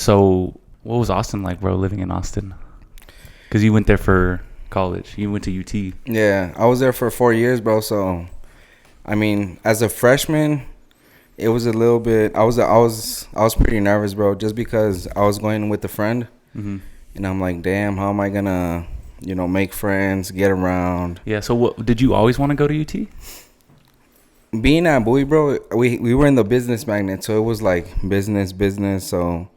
So, what was Austin like, bro, living in Austin? Because you went there for college. You went to UT. Yeah, I was there for 4 years, bro. So, I mean, as a freshman, it was a little bit. I was pretty nervous, bro, just because I was going with a friend, Mm-hmm. and I'm like, damn, how am I gonna, make friends, get around? Yeah. So, what did you always want to go to UT? Being at Bowie, bro, we were in the business magnet, so it was like business. So,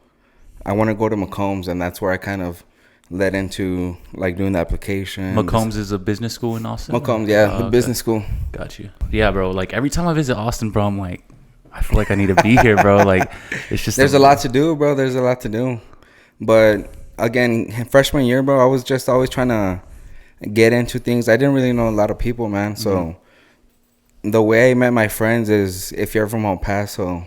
I want to go to McCombs, and that's where I kind of led into like doing the application. McCombs is a business school in Austin. McCombs, yeah, the Okay. business school. Got you. Yeah, bro. Like every time I visit Austin, bro, I'm like, I feel like I need to be here, bro. Like, it's just There's a lot to do, bro. There's a lot to do. But again, freshman year, bro, I was just always trying to get into things. I didn't really know a lot of people, man. So the way I met my friends is, if you're from El Paso,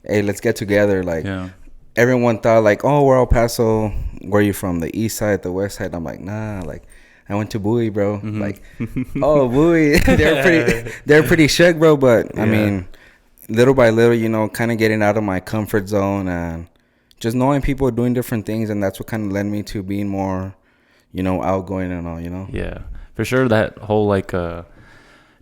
hey, let's get together. Like, Yeah. everyone thought like, oh, we're El Paso. Where are you from? The east side, the west side? I'm like, nah. Like, I went to Bowie, bro. Mhm. Like, oh, Bowie. they're pretty shook, bro. But I Yeah. mean, little by little, kind of getting out of my comfort zone and just knowing people doing different things, and that's what kind of led me to being more, outgoing and all. Yeah, for sure. That whole like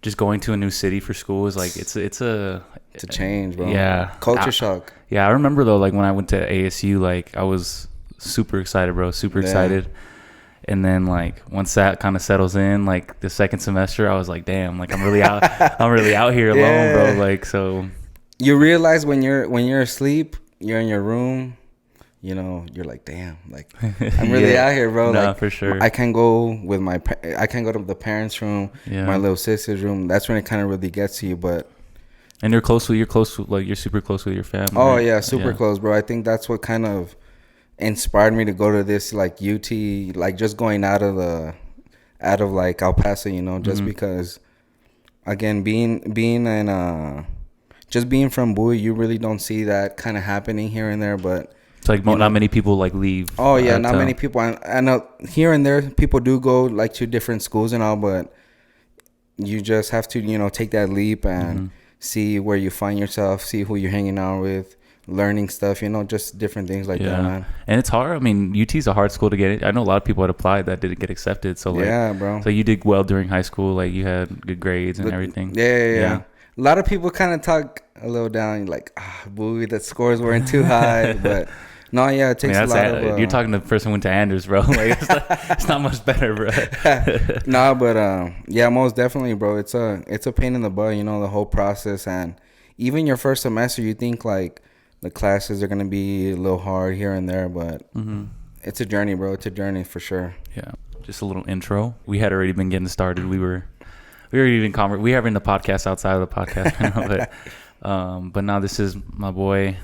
just going to a new city for school is like it's a change, bro. Yeah, Culture shock. Yeah, I remember though, like when I went to ASU, like I was super excited, bro. Super excited. And then like once that kind of settles in, like the second semester, I was like, damn, like I'm really out. I'm really out here alone, bro. Like, so You realize when you're asleep, you're in your room. You're like, damn, like I'm really Yeah. out here, bro. Nah, Like, for sure. I can go with I can go to the parents' room, Yeah. my little sister's room. That's when it kind of really gets to you. But And you're like you're super close with your family. oh right? yeah, super close, bro. I think that's what kind of inspired me to go to this like UT, like just going out of like El Paso, just because, again, being in just being from Bowie, you really don't see that kind of happening here and there. But It's like not many people like leave. oh yeah, not many people. I know here and there people do go like to different schools and all, but you just have to take that leap and see where you find yourself, see who you're hanging out with, learning stuff, just different things like that, man. And it's hard. I mean, UT's a hard school to get in. I know a lot of people had applied that didn't get accepted. So like, Yeah, bro. So you did well during high school. Like you had good grades and everything. Yeah. A lot of people kind of talk a little down, like, Bowie, the scores weren't too high, but no, yeah, it takes a lot of. You're talking to the person who went to Anders, bro. Like it's not much better, bro. No, but yeah, most definitely, bro. It's a pain in the butt, the whole process, and even your first semester, you think like the classes are gonna be a little hard here and there, but it's a journey, bro. It's a journey for sure. Yeah. Just a little intro. We had already been getting started. We were even we having the podcast outside of the podcast, but now this is my boy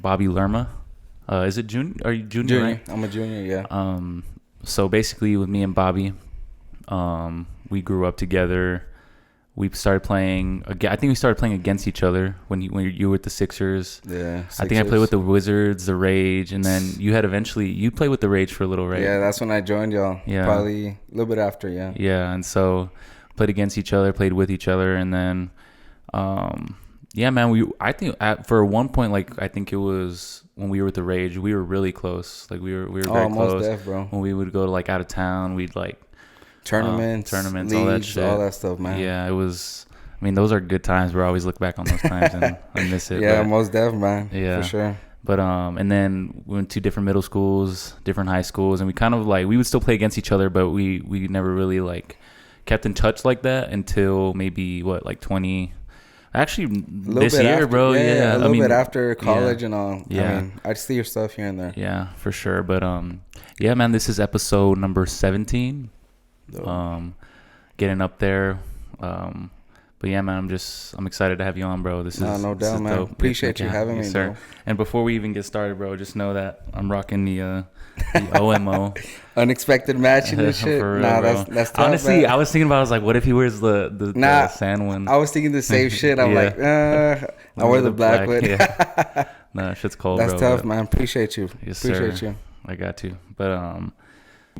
Bobby Lerma. Is it junior? Are you junior? Junior. Right? I'm a junior. Yeah. So basically, with me and Bobby, we grew up together. We started playing. I think we started playing against each other when you were with the Sixers. Yeah. I think I played with the Wizards, the Rage, and then you played with the Rage for a little, right? Yeah, that's when I joined y'all. Yeah. Probably a little bit after. Yeah. Yeah, and so played against each other, played with each other, and then, yeah, man. I think for one point, like I think it was when we were with the Rage, we were really close. Like we were very close. Most def, bro. When we would go to like out of town, we'd like tournaments, leagues, all that shit, all that stuff, man. Yeah, it was. I mean, those are good times, bro. I always look back on those times and I miss it. Yeah, but, most def, man. Yeah, for sure. But and then we went to different middle schools, different high schools, and we kind of like we would still play against each other, but we never really like kept in touch like that until maybe like 20. Actually, this year, after, bro. Yeah, a little bit after college and all. Yeah, I mean, I'd see your stuff here and there. Yeah, for sure. But yeah, man, this is episode number 17. Getting up there. But yeah, man, I'm excited to have you on, bro. This is no doubt, man. dope. Appreciate you having me, sir. bro. And before we even get started, bro, just know that I'm rocking the OMO. Unexpected matching and shit. For real, nah, bro. that's tough, honestly, man. I was thinking about. I was like, what if he wears the sand one? I was thinking the same shit. I'm like, I wear the black one. Yeah. Nah, shit's cold, that's bro. That's tough, but, man. Appreciate you. Yes, Appreciate sir. you. I got to. But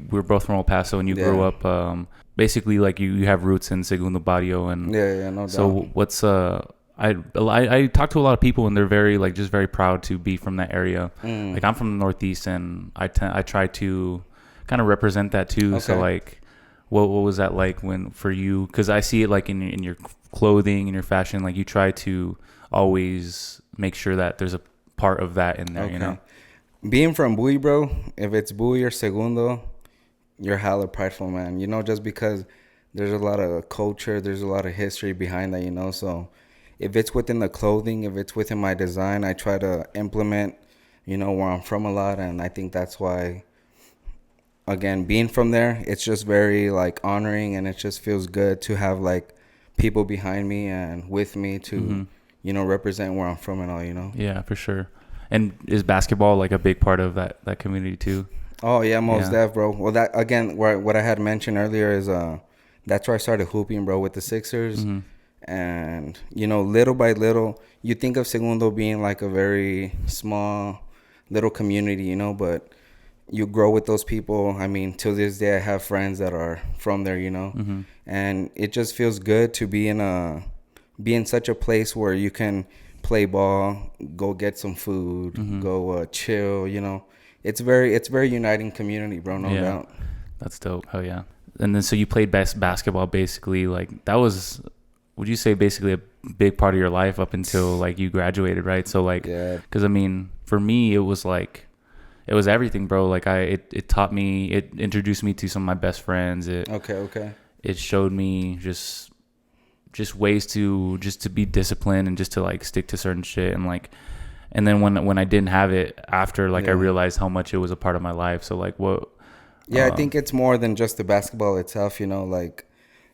we're both from El Paso, and you grew up basically like you have roots in Segundo Barrio, and yeah, no doubt. So what's I talk to a lot of people and they're very like just very proud to be from that area. Like I'm from the Northeast and I try to kind of represent that too. So like, what was that like when for you? Because I see it like in your clothing and your fashion. Like you try to always make sure that there's a part of that in there. You know, being from Bowie, bro. If it's Bowie or Segundo, you're hella prideful, man. You know, just because there's a lot of culture, there's a lot of history behind that. You know, so if it's within the clothing, if it's within my design, I try to implement, you know, where I'm from a lot. And I think that's why, again, being from there, it's just very like honoring, and it just feels good to have like people behind me and with me to, you know, represent where I'm from and all, you know? Yeah, for sure. And is basketball like a big part of that community too? Oh yeah, most def, bro. Well, that again, what I had mentioned earlier is that's where I started hooping, bro, with the Sixers. And, you know, little by little, you think of Segundo being like a very small little community, you know, but you grow with those people. I mean, till this day, I have friends that are from there, you know, and it just feels good to be in such a place where you can play ball, go get some food, go chill, you know. It's very uniting community, bro, no doubt. That's dope. Hell yeah. And then so you played basketball basically, like that was, would you say basically a big part of your life up until like you graduated, right? So like, because I mean, for me, it was like, it was everything, bro. Like it taught me, it introduced me to some of my best friends. It showed me just ways to be disciplined and just to like stick to certain shit. And like, and then when I didn't have it after, like I realized how much it was a part of my life. So like what? I think it's more than just the basketball itself, you know, like,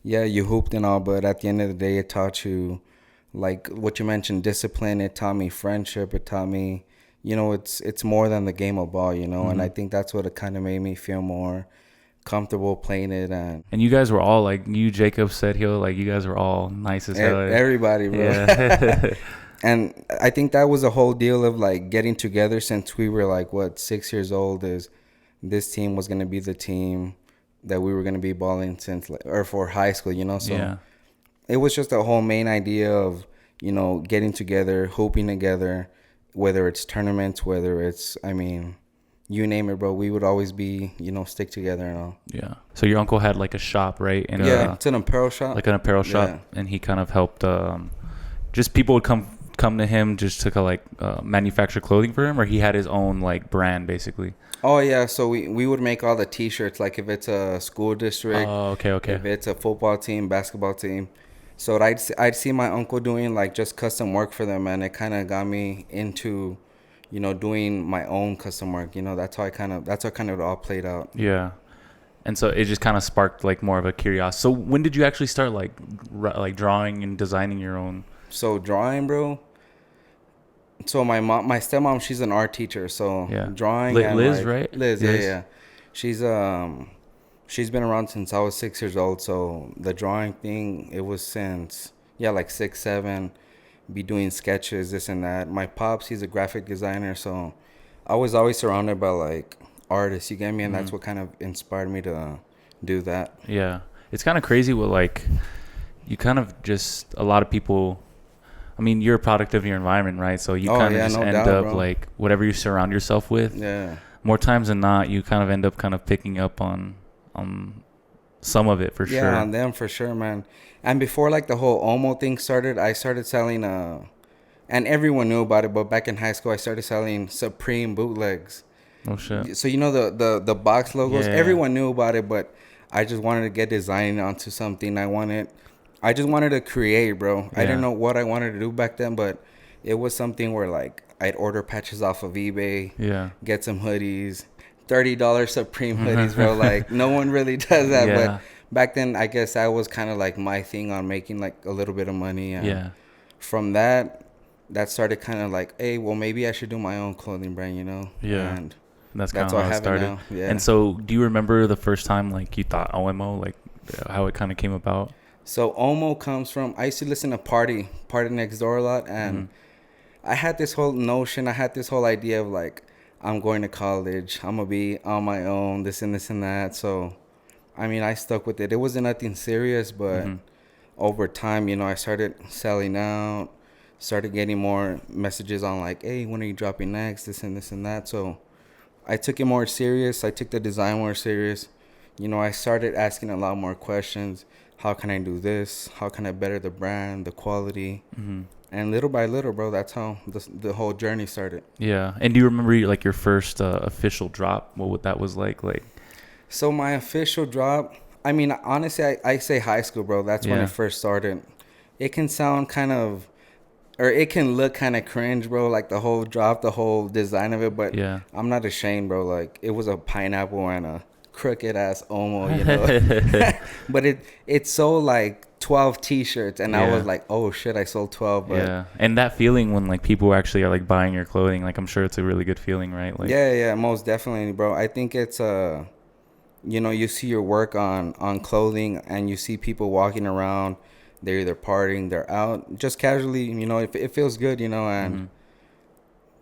yeah, you hooped and all, but at the end of the day, it taught you, like what you mentioned, discipline. It taught me friendship. It taught me, you know, it's more than the game of ball, you know. And I think that's what it kind of made me feel more comfortable playing it. And you guys were all like, you, Jacob, said he'll like, you guys were all nice as hell. Everybody, bro. Yeah. And I think that was a whole deal of like getting together since we were like 6 years old. Is this team was gonna be the team that we were gonna be balling since, or for high school, you know. So it was just a whole main idea of, you know, getting together, hooping together, whether it's tournaments, whether it's, I mean, you name it, bro. We would always be, you know, stick together and all. Yeah. So your uncle had like a shop, right? And it's an apparel shop. Like an apparel shop, and he kind of helped. Just people would come to him just to like manufacture clothing for him, or he had his own like brand basically. Oh yeah, so we would make all the T-shirts, like if it's a school district. Oh, okay. If it's a football team, basketball team. So I'd see my uncle doing like just custom work for them, and it kind of got me into, you know, doing my own custom work. You know, that's how kind of it all played out. Yeah. And so it just kind of sparked like more of a curiosity. So when did you actually start like drawing and designing your own? So drawing, bro. So my stepmom, she's an art teacher. So drawing. Liz, like, right? Liz, yeah. She's been around since I was 6 years old. So the drawing thing, it was since like 6, 7. Be doing sketches, this and that. My pops, he's a graphic designer. So I was always surrounded by like artists. You get me? And that's what kind of inspired me to do that. Yeah, it's kind of crazy what like you kind of just a lot of people. I mean, you're a product of your environment, right? So you kind of just end up bro. Like whatever you surround yourself with. Yeah. More times than not, you kind of end up kind of picking up on some of it for sure. Yeah, on them for sure, man. And before like the whole Omo thing started, I started selling and everyone knew about it, but back in high school I started selling Supreme bootlegs. Oh shit. So you know the box logos, everyone knew about it, but I just wanted to get designed onto something. I just wanted to create, bro. Yeah. I didn't know what I wanted to do back then, but it was something where like I'd order patches off of eBay. Yeah. Get some hoodies, $30 Supreme hoodies, bro. Like no one really does that, but back then I guess that was kind of like my thing on making like a little bit of money. And from that started kind of like, hey, well maybe I should do my own clothing brand, you know? Yeah. And that's kind of how it started. Now. Yeah. And so, do you remember the first time like you thought OMO, like how it kind of came about? So OMO comes from, I used to listen to Party Next Door a lot, and I had this whole notion, I had this whole idea of like, I'm going to college, I'm gonna be on my own, this and that. So, I mean, I stuck with it. It wasn't nothing serious, but over time, you know, I started selling out, started getting more messages on like, hey, when are you dropping next? This and that. So I took it more serious. I took the design more serious. I started asking a lot more questions. How can I do this? How can I better the brand, the quality? Mm-hmm. And little by little, bro, that's how the whole journey started. Yeah. And do you remember like your first official drop? What that was like? So my official drop, I mean, honestly, I say high school, bro. That's when it first started. It can sound kind of, or it can look kind of cringe, bro, like the whole drop, the whole design of it. But yeah. I'm not ashamed, bro. Like, it was a pineapple and a crooked ass Omo, But it's so like 12 t-shirts, and I was like, oh shit, I sold 12. But yeah, and that feeling when like people actually are like buying your clothing, like I'm sure it's a really good feeling, right? Like, yeah, most definitely, bro. I think it's you see your work on clothing, and you see people walking around. They're either partying, they're out just casually, it feels good, and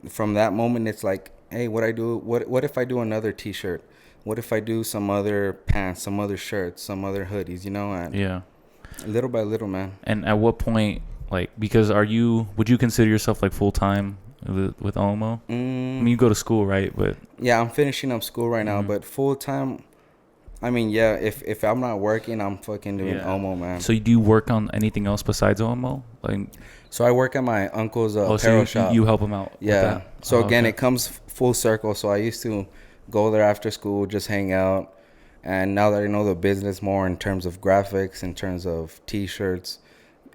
from that moment it's like, hey, what if I do another t-shirt? What if I do some other pants, some other shirts, some other hoodies, and yeah, little by little, man. And at what point, like, because would you consider yourself like full time with Omo? I mean, you go to school, right? But yeah, I'm finishing up school right now, but full time, I mean, yeah, if I'm not working, I'm fucking doing Omo, man. So do you work on anything else besides Omo? Like, so I work at my uncle's apparel shop. You help him out. Yeah. So again, it comes full circle. So I used to go there after school, just hang out. And now that I know the business more in terms of graphics, in terms of T-shirts,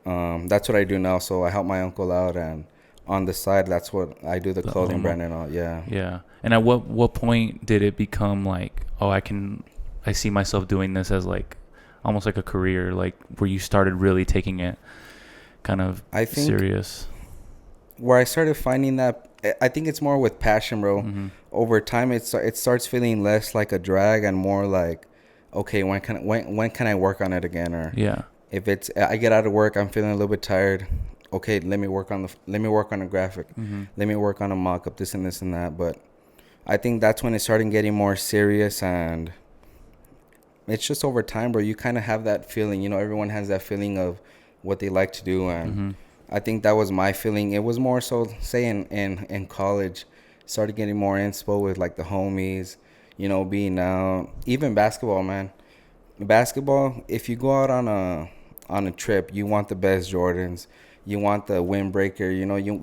that's what I do now. So I help my uncle out, and on the side, that's what I do, the clothing Omo. brand and all. Yeah. Yeah. And at what point did it become like, oh, I see myself doing this as like almost like a career, like where you started really taking it kind of serious? Where I started finding that, I think it's more with passion, bro. Mm-hmm. Over time, it starts feeling less like a drag and more like, okay, when can I work on it again? Or if it's I get out of work, I'm feeling a little bit tired. Okay, let me work on a graphic. Mm-hmm. Let me work on a mock-up, this and this and that. But I think that's when it started getting more serious, and it's just over time, bro. You kind of have that feeling. Everyone has that feeling of what they like to do, and I think that was my feeling. It was more so, say, in college, started getting more inspo with like the homies, being out. Even basketball, man. Basketball, if you go out on a trip, you want the best Jordans, you want the windbreaker.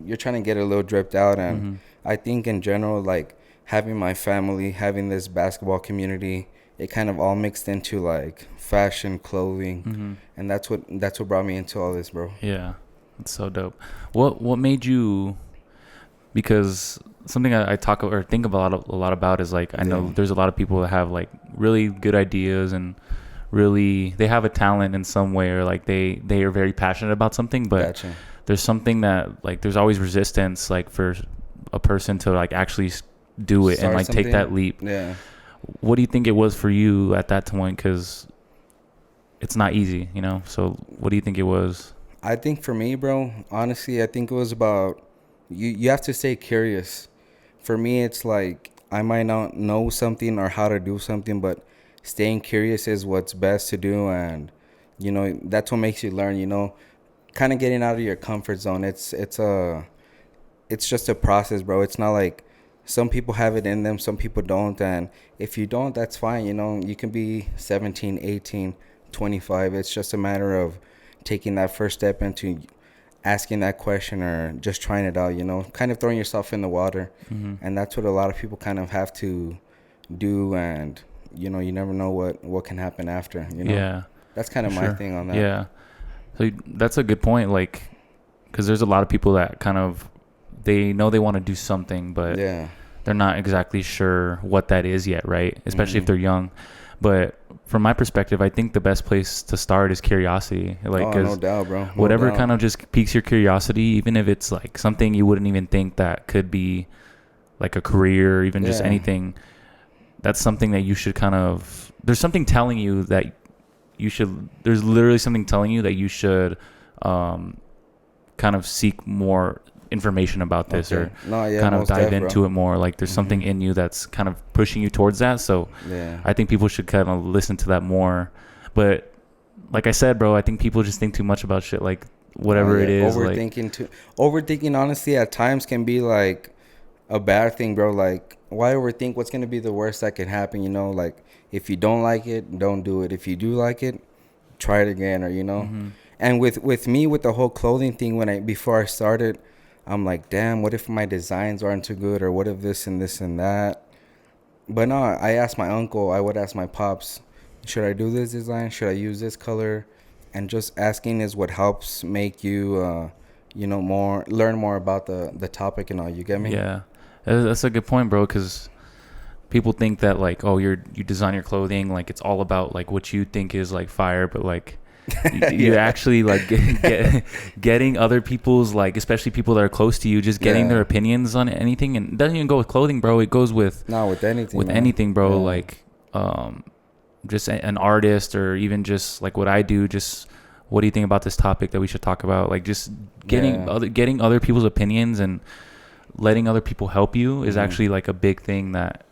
You're trying to get a little dripped out, and I think in general, like having my family, having this basketball community, it kind of all mixed into like fashion, clothing, and that's what brought me into all this, bro. Yeah. It's so dope. What made you? Because something I talk or think about a lot about is like, I know there's a lot of people that have like really good ideas and really they have a talent in some way, or like they are very passionate about something, but there's something that like there's always resistance like for a person to like actually do it and like take that leap. Yeah. What do you think it was for you at that point? Because it's not easy, So what do you think it was? I think for me, bro, honestly, I think it was about you have to stay curious. For me, it's like I might not know something or how to do something, but staying curious is what's best to do, and that's what makes you learn. Kind of getting out of your comfort zone. It's just a process, bro. It's not like some people have it in them, some people don't, and if you don't, that's fine. You can be 17, 18, 25. It's just a matter of taking that first step into asking that question or just trying it out, kind of throwing yourself in the water. And that's what a lot of people kind of have to do, and you never know what can happen after. Yeah, that's kind of my thing on that. Yeah, so that's a good point, like, because there's a lot of people that kind of they know they want to do something, but they're not exactly sure what that is yet, right? Especially if they're young. But from my perspective, I think the best place to start is curiosity. Like, no doubt, bro. Whatever kind of just piques your curiosity, even if it's like something you wouldn't even think that could be like a career, or even just anything, that's something that you should there's something telling you that there's literally something telling you that you should kind of seek more information about this, or kind of dive into it more. Like there's something in you that's kind of pushing you towards that. So I think people should kind of listen to that more. But like I said, bro, I think people just think too much about shit. Like whatever it is. Overthinking like, too. Overthinking, honestly, at times can be like a bad thing, bro. Like, why overthink? What's gonna be the worst that can happen? You know, like if you don't like it, don't do it. If you do like it, try it again, or mm-hmm. And with me, with the whole clothing thing, before I started, I'm like, damn, what if my designs aren't too good, or what if this and this and that? But no, I asked my uncle, I would ask my pops, should I do this design? Should I use this color? And just asking is what helps make you, learn more about the topic and all. You get me? Yeah, that's a good point, bro. Because people think that like, oh, you design your clothing, like it's all about like what you think is like fire, but like you actually like getting other people's, like, especially people that are close to you, just getting their opinions on anything. And it doesn't even go with clothing, bro. It goes with anything, bro. Yeah. Like just an artist, or even just like what I do. Just what do you think about this topic that we should talk about? Like just getting other people's opinions and letting other people help you is actually like a big thing that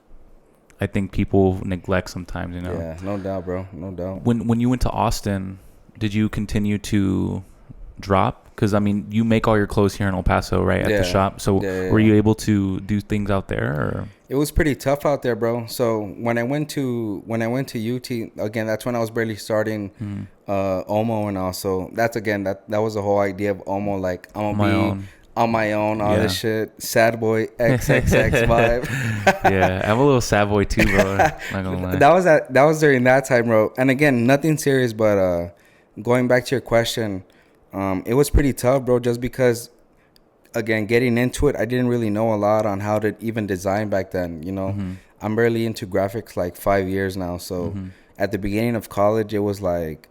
I think people neglect sometimes, you know? Yeah, no doubt, bro. No doubt. When you went to Austin, did you continue to drop? Because, I mean, you make all your clothes here in El Paso, right, at the shop. So were you able to do things out there? Or? It was pretty tough out there, bro. So when I went to UT, again, that's when I was barely starting Omo, and also that was the whole idea of Omo. Like, I'm going to be on my own, all this shit. Sad boy, XXX vibe. Yeah, I'm a little sad boy too, bro. Not gonna lie. That was during that time, bro. And again, nothing serious, but going back to your question, it was pretty tough, bro, just because, again, getting into it, I didn't really know a lot on how to even design back then, you know. I'm barely into graphics like 5 years now. So at the beginning of college, it was like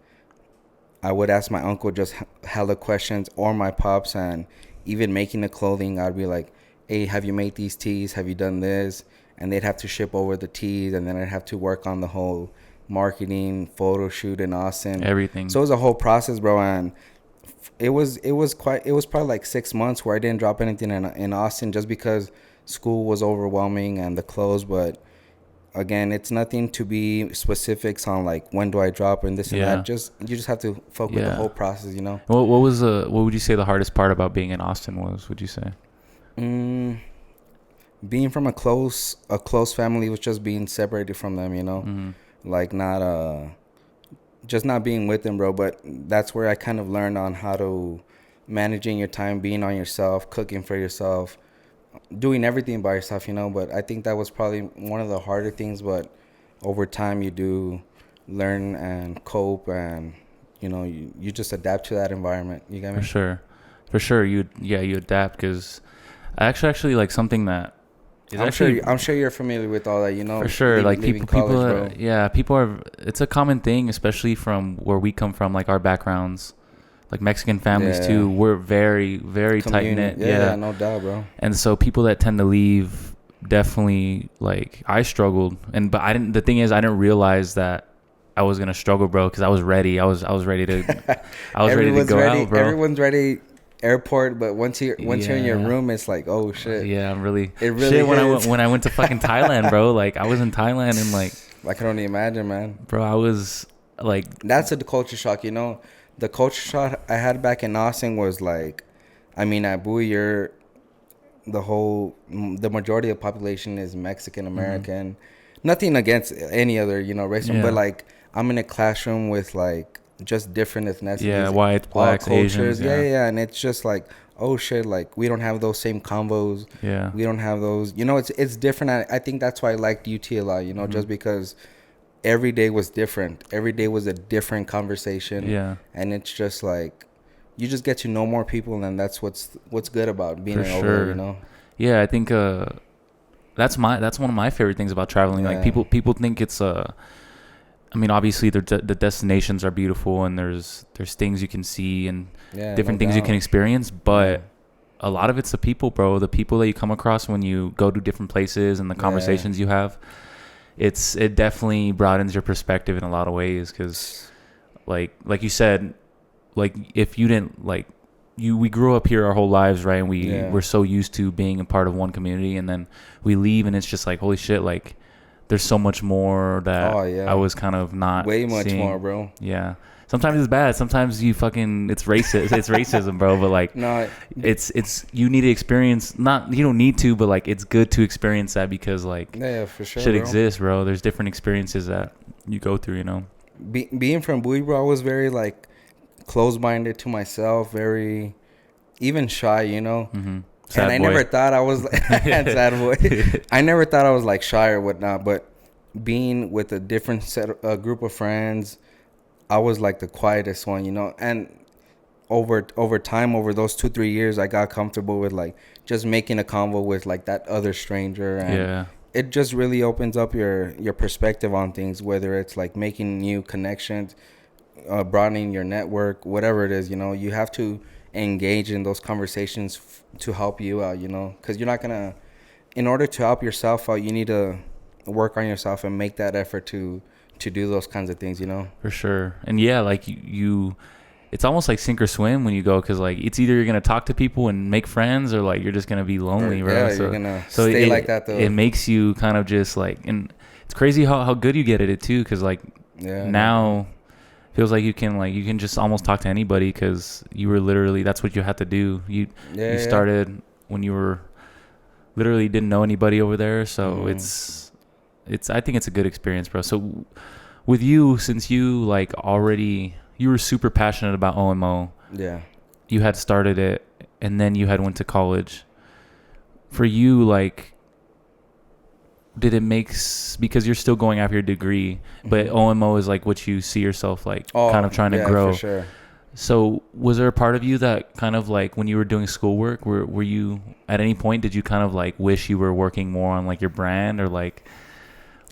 I would ask my uncle just hella questions, or my pops, and even making the clothing, I'd be like, hey, have you made these tees? Have you done this? And they'd have to ship over the tees, and then I'd have to work on the whole marketing, photo shoot in Austin. Everything. So it was a whole process, bro. And it was probably like 6 months where I didn't drop anything in Austin, just because school was overwhelming and the clothes. But again, it's nothing to be specifics on like when do I drop and this and that. You just have to focus with the whole process, you know. What would you say the hardest part about being in Austin was? Would you say? Being from a close family was just being separated from them, you know. Like just not being with them, bro. But that's where I kind of learned on how to managing your time, being on yourself, cooking for yourself, doing everything by yourself, you know. But I think that was probably one of the harder things. But over time, you do learn and cope, and you know, you just adapt to that environment. You get me? For sure. You adapt, because actually like something that is I'm sure you're familiar with all that, you know. For sure, like people are. It's a common thing, especially from where we come from, like our backgrounds. Like Mexican families too, we're very, very tight knit. Yeah, no doubt, bro. And so people that tend to leave, definitely, like, I struggled, but I didn't. The thing is, I didn't realize that I was gonna struggle, bro, because I was ready. I was ready to. I was ready to go out, bro. Everyone's ready. Airport, but once you're in your room, it's like, oh shit. Yeah, I'm really. It really. Shit, when I went to fucking Thailand, bro. Like, I was in Thailand, and like. I can only imagine, man. Bro, I was like. That's a culture shock, you know. The culture shock I had back in Austin was like, I mean, at Bowie, the majority of the population is Mexican American. Nothing against any other, you know, race, but like I'm in a classroom with like just different ethnicities. Yeah, white, blacks, Asians. Yeah, and it's just like, oh shit, like we don't have those same combos. Yeah, we don't have those. You know, it's different. I think that's why I liked UT a lot. You know, just because. Every day was different. Every day was a different conversation. Yeah. And it's just like, you just get to know more people, and that's what's good about being over there, you know? Yeah, I think that's one of my favorite things about traveling. Like people think it's I mean, obviously the destinations are beautiful, and there's things you can see and different things you can experience, but a lot of it's the people, bro. The people that you come across when you go to different places, and the conversations you have. It definitely broadens your perspective in a lot of ways, because like you said, like if you didn't like we grew up here our whole lives, right? And we're so used to being a part of one community, and then we leave, and it's just like, holy shit, like there's so much more that I was kind of not way much seeing. more, bro. Yeah, sometimes it's bad. Sometimes it's racist. It's racism, bro. But like, No, it's you need to experience. Not you don't need to, but like it's good to experience that because like yeah, for sure, shit bro. exists, bro. There's different experiences that you go through, you know. Being from Bowie, bro, I was very like closed-minded to myself, very even shy, you know. Mm-hmm. And I never thought I was sad boy. I never thought I was like shy or whatnot, but being with a different group of friends, I was like the quietest one, you know. And over time, over those 2-3 years, I got comfortable with like just making a convo with like that other stranger, and Yeah. it just really opens up your perspective on things, whether it's like making new connections, broadening your network, whatever it is, you know. You have to engage in those conversations to help you out, you know, because you're not gonna, in order to help yourself out, you need to work on yourself and make that effort to do those kinds of things, you know. For sure. And yeah, like you it's almost like sink or swim when you go, because like it's either you're gonna talk to people and make friends, or like you're just gonna be lonely, bro. Yeah, so, you're gonna stay like that though. It makes you kind of just like, and it's crazy how good you get at it too, because like now feels like you can just almost talk to anybody, because you were literally, that's what you had to do. You started when you were literally didn't know anybody over there, so it's I think it's a good experience, bro. So with you, since you like already, you were super passionate about OMO. Yeah. You had started it, and then you had went to college. For you, like, did it because you're still going after your degree, but OMO is like what you see yourself like kind of trying to grow. For sure. So was there a part of you that kind of like when you were doing schoolwork, were you at any point, did you kind of like wish you were working more on like your brand, or like,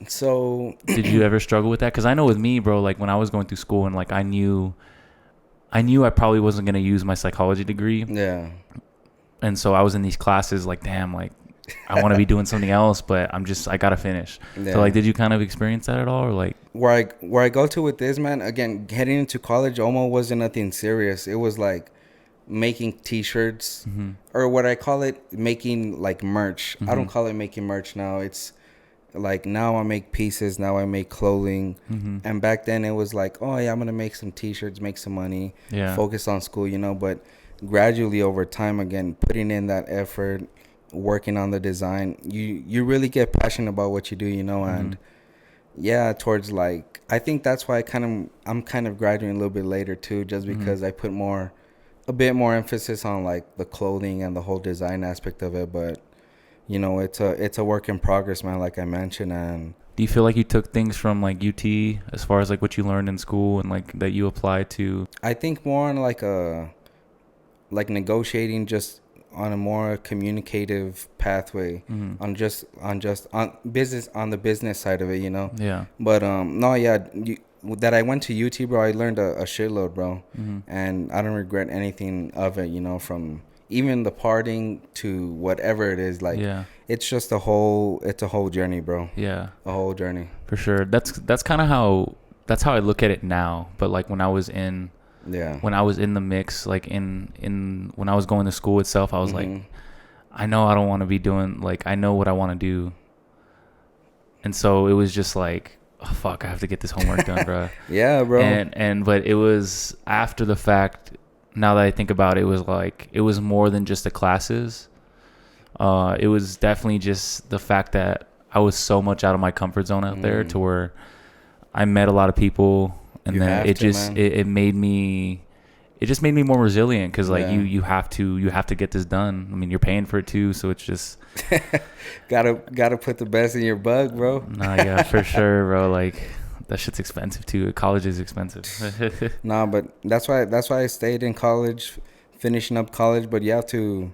so did you ever struggle with that? Because I know with me, bro, like when I was going through school and like I knew I probably wasn't going to use my psychology degree. Yeah. And so I was in these classes like, damn, like I want to be doing something else, but I got to finish. Yeah. So like, did you kind of experience that at all, or like where I go to with this, man, again, heading into college, almost wasn't nothing serious. It was like making t-shirts, or what I call it, making like merch. I don't call it making merch now. It's like now I make pieces, now I make clothing. And back then it was like, oh yeah, I'm gonna make some t-shirts, make some money, focus on school, you know. But gradually over time, again, putting in that effort, working on the design, you really get passionate about what you do, you know. And yeah, towards like, I think that's why I'm kind of graduating a little bit later too, just because I put a bit more emphasis on like the clothing and the whole design aspect of it. But you know, it's a work in progress, man, like I mentioned. And do you feel like you took things from like UT as far as like what you learned in school and like that you applied to? I think more on like negotiating, just on a more communicative pathway, on business, on the business side of it, you know. Yeah. But no, yeah, that I went to UT, bro, I learned a shitload, bro. And I don't regret anything of it, you know, from even the partying to whatever it is, like, it's just a whole journey, bro. Yeah. A whole journey. For sure. That's kind of how I look at it now. But like when I was in the mix, like in when I was going to school itself, I was like, I know I don't want to be doing, like, I know what I want to do. And so it was just like, oh, fuck, I have to get this homework done, bro. Yeah, bro. But it was after the fact. Now that I think about it, it was like, it was more than just the classes. It was definitely just the fact that I was so much out of my comfort zone out there, to where I met a lot of people, and then it just made me more resilient, because like you have to get this done. I mean, you're paying for it too, so it's just gotta put the best in your bug, bro. Nah, yeah, for sure, bro. Like, that shit's expensive too. College is expensive. Nah, but that's why I stayed in college, finishing up college. But you're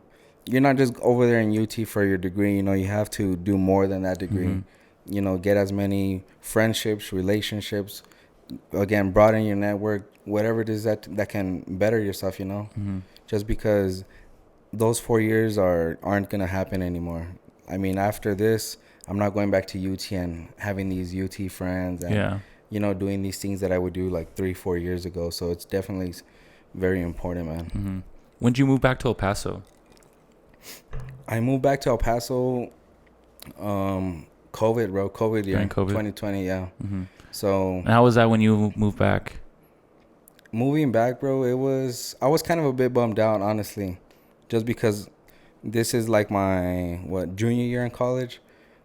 not just over there in UT for your degree. You know, you have to do more than that degree. You know, get as many friendships, relationships. Again, broaden your network. Whatever it is that can better yourself. You know, just because those 4 years aren't gonna happen anymore. I mean, after this, I'm not going back to UT and having these UT friends and, you know, doing these things that I would do like 3-4 years ago. So it's definitely very important, man. When did you move back to El Paso? I moved back to El Paso, COVID, bro. COVID year. During COVID? 2020, yeah. So. And how was that when you moved back? moving back, bro, I was kind of a bit bummed out, honestly, just because this is like my junior year in college.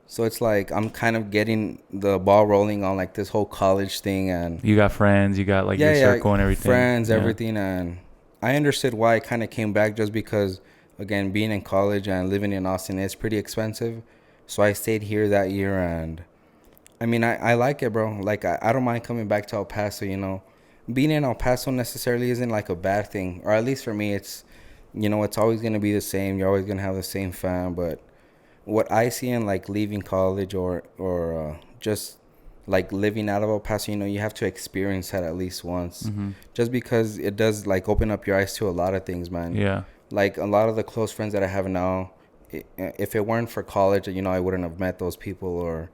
So it's like I'm kind of getting the ball rolling on like this whole college thing, and You got friends, you got like your circle and everything. friends, everything, and I understood why I kind of came back, just because again, being in college and living in Austin is pretty expensive. So I stayed here that year, and I mean, I like it, bro. Like I don't mind coming back to El Paso, you know. Being in El Paso necessarily isn't like a bad thing, or at least for me, it's, you know, it's always gonna be the same. You're always gonna have the same fam. But what I see in like leaving college or just like living out of El Paso, you know, you have to experience that at least once, just because it does like open up your eyes to a lot of things, man. Yeah. Like a lot of the close friends that I have now, if it weren't for college, you know, I wouldn't have met those people, or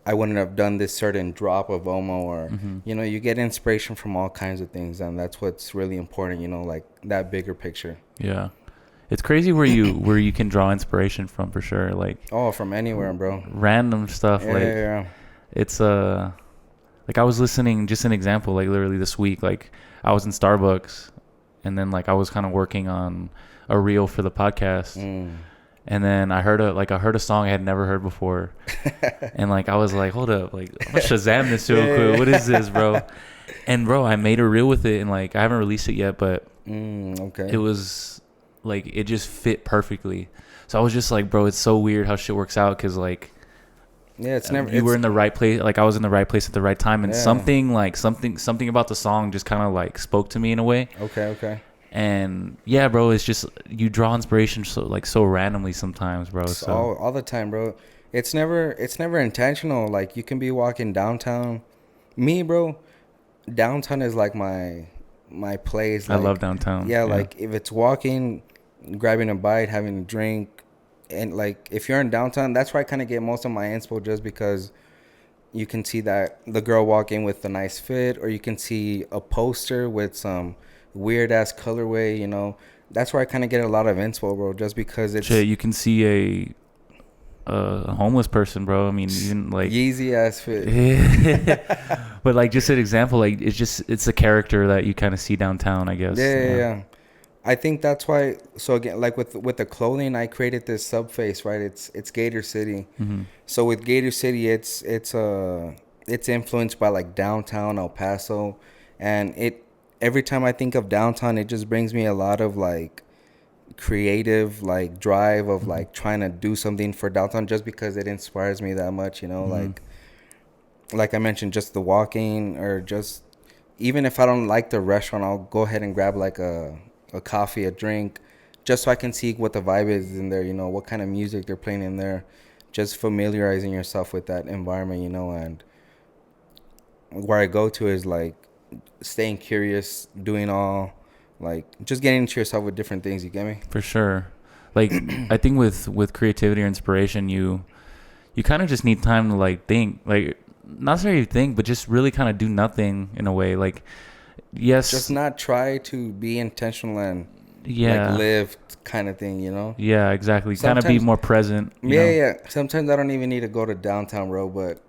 I wouldn't have done this certain drop of Omo, or, you know, you get inspiration from all kinds of things. And that's what's really important, you know, like that bigger picture. Yeah. It's crazy where you can draw inspiration from, for sure. Like, oh, from anywhere, bro. Random stuff. Yeah, like, yeah. It's like I was listening, just an example, like literally this week, like I was in Starbucks, and then like I was kind of working on a reel for the podcast. And then I heard a song I had never heard before. And like I was like, hold up, like I'm gonna Shazam this real quick. What is this, bro? And bro, I made a reel with it, and like I haven't released it yet, but okay. It was like it just fit perfectly. So I was just like, bro, it's so weird how shit works out, because like, yeah, it's never. You were in the right place. Like I was in the right place at the right time, and something about the song just kind of like spoke to me in a way. Okay. And yeah, bro, it's just you draw inspiration so randomly sometimes, bro. So all the time, bro. It's never intentional. Like you can be walking downtown. Me, bro, downtown is like my place. Like, I love downtown. Yeah, like if it's walking, grabbing a bite, having a drink, and like if you're in downtown, that's where I kind of get most of my inspo, just because you can see that the girl walking with a nice fit, or you can see a poster with some weird ass colorway, you know. That's where I kind of get a lot of inspo, bro, just because it's shit. You can see a homeless person, bro. I mean, even like Yeezy ass fit. But like just an example, like it's a character that you kind of see downtown, I guess. Yeah. I think that's why. So again, like with the clothing, I created this subface, right? It's Gator City. So with Gator City, it's influenced by like downtown El Paso, and every time I think of downtown, it just brings me a lot of like creative like drive of like trying to do something for downtown, just because it inspires me that much, you know. Like I mentioned, just the walking, or just even if I don't like the restaurant, I'll go ahead and grab like a coffee, a drink, just so I can see what the vibe is in there, you know, what kind of music they're playing in there, just familiarizing yourself with that environment, you know. And where I go to is like staying curious, doing all, like just getting into yourself with different things. You get me? For sure. Like I think with creativity or inspiration, you kind of just need time to like think, like not necessarily think, but just really kind of do nothing in a way. Like yes, just not try to be intentional and like live kind of thing, you know. Yeah, exactly. Kind of be more present. Yeah. Sometimes I don't even need to go to downtown, bro, but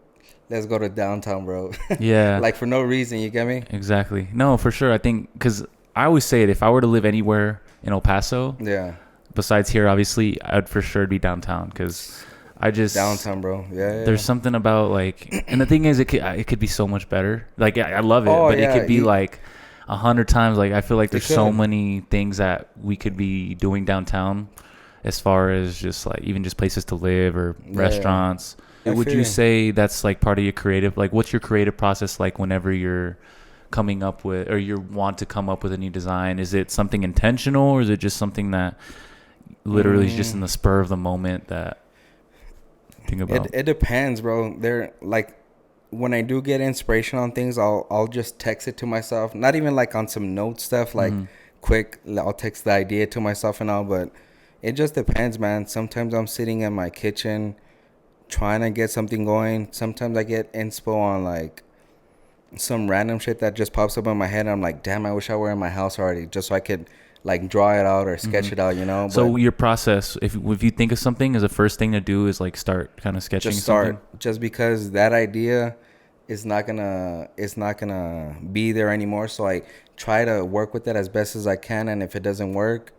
let's go to downtown, bro. Yeah. Like for no reason, you get me? Exactly. No, for sure. I think, because I always say it, if I were to live anywhere in El Paso, besides here, obviously, I'd for sure be downtown, because I just downtown, bro. Yeah. There's something about like, and the thing is, it could be so much better. Like I love it, but it could be like 100 times. Like I feel like there's so many things that we could be doing downtown, as far as just like even just places to live or restaurants. Would you say that's like part of your creative? Like, what's your creative process like whenever you're coming up with, or you want to come up with a new design? Is it something intentional, or is it just something that literally is just in the spur of the moment that you think about? It depends, bro. They're like, when I do get inspiration on things, I'll just text it to myself. Not even like on some note stuff, like quick. I'll text the idea to myself and all, but it just depends, man. Sometimes I'm sitting in my kitchen trying to get something going. Sometimes I get inspo on like some random shit that just pops up in my head. I'm like, damn, I wish I were in my house already, just so I could like draw it out or sketch it out, you know. So your process, if you think of something, is the first thing to do is like start kind of sketching something? Just because that idea, it's not gonna be there anymore. So I try to work with it as best as I can, and if it doesn't work,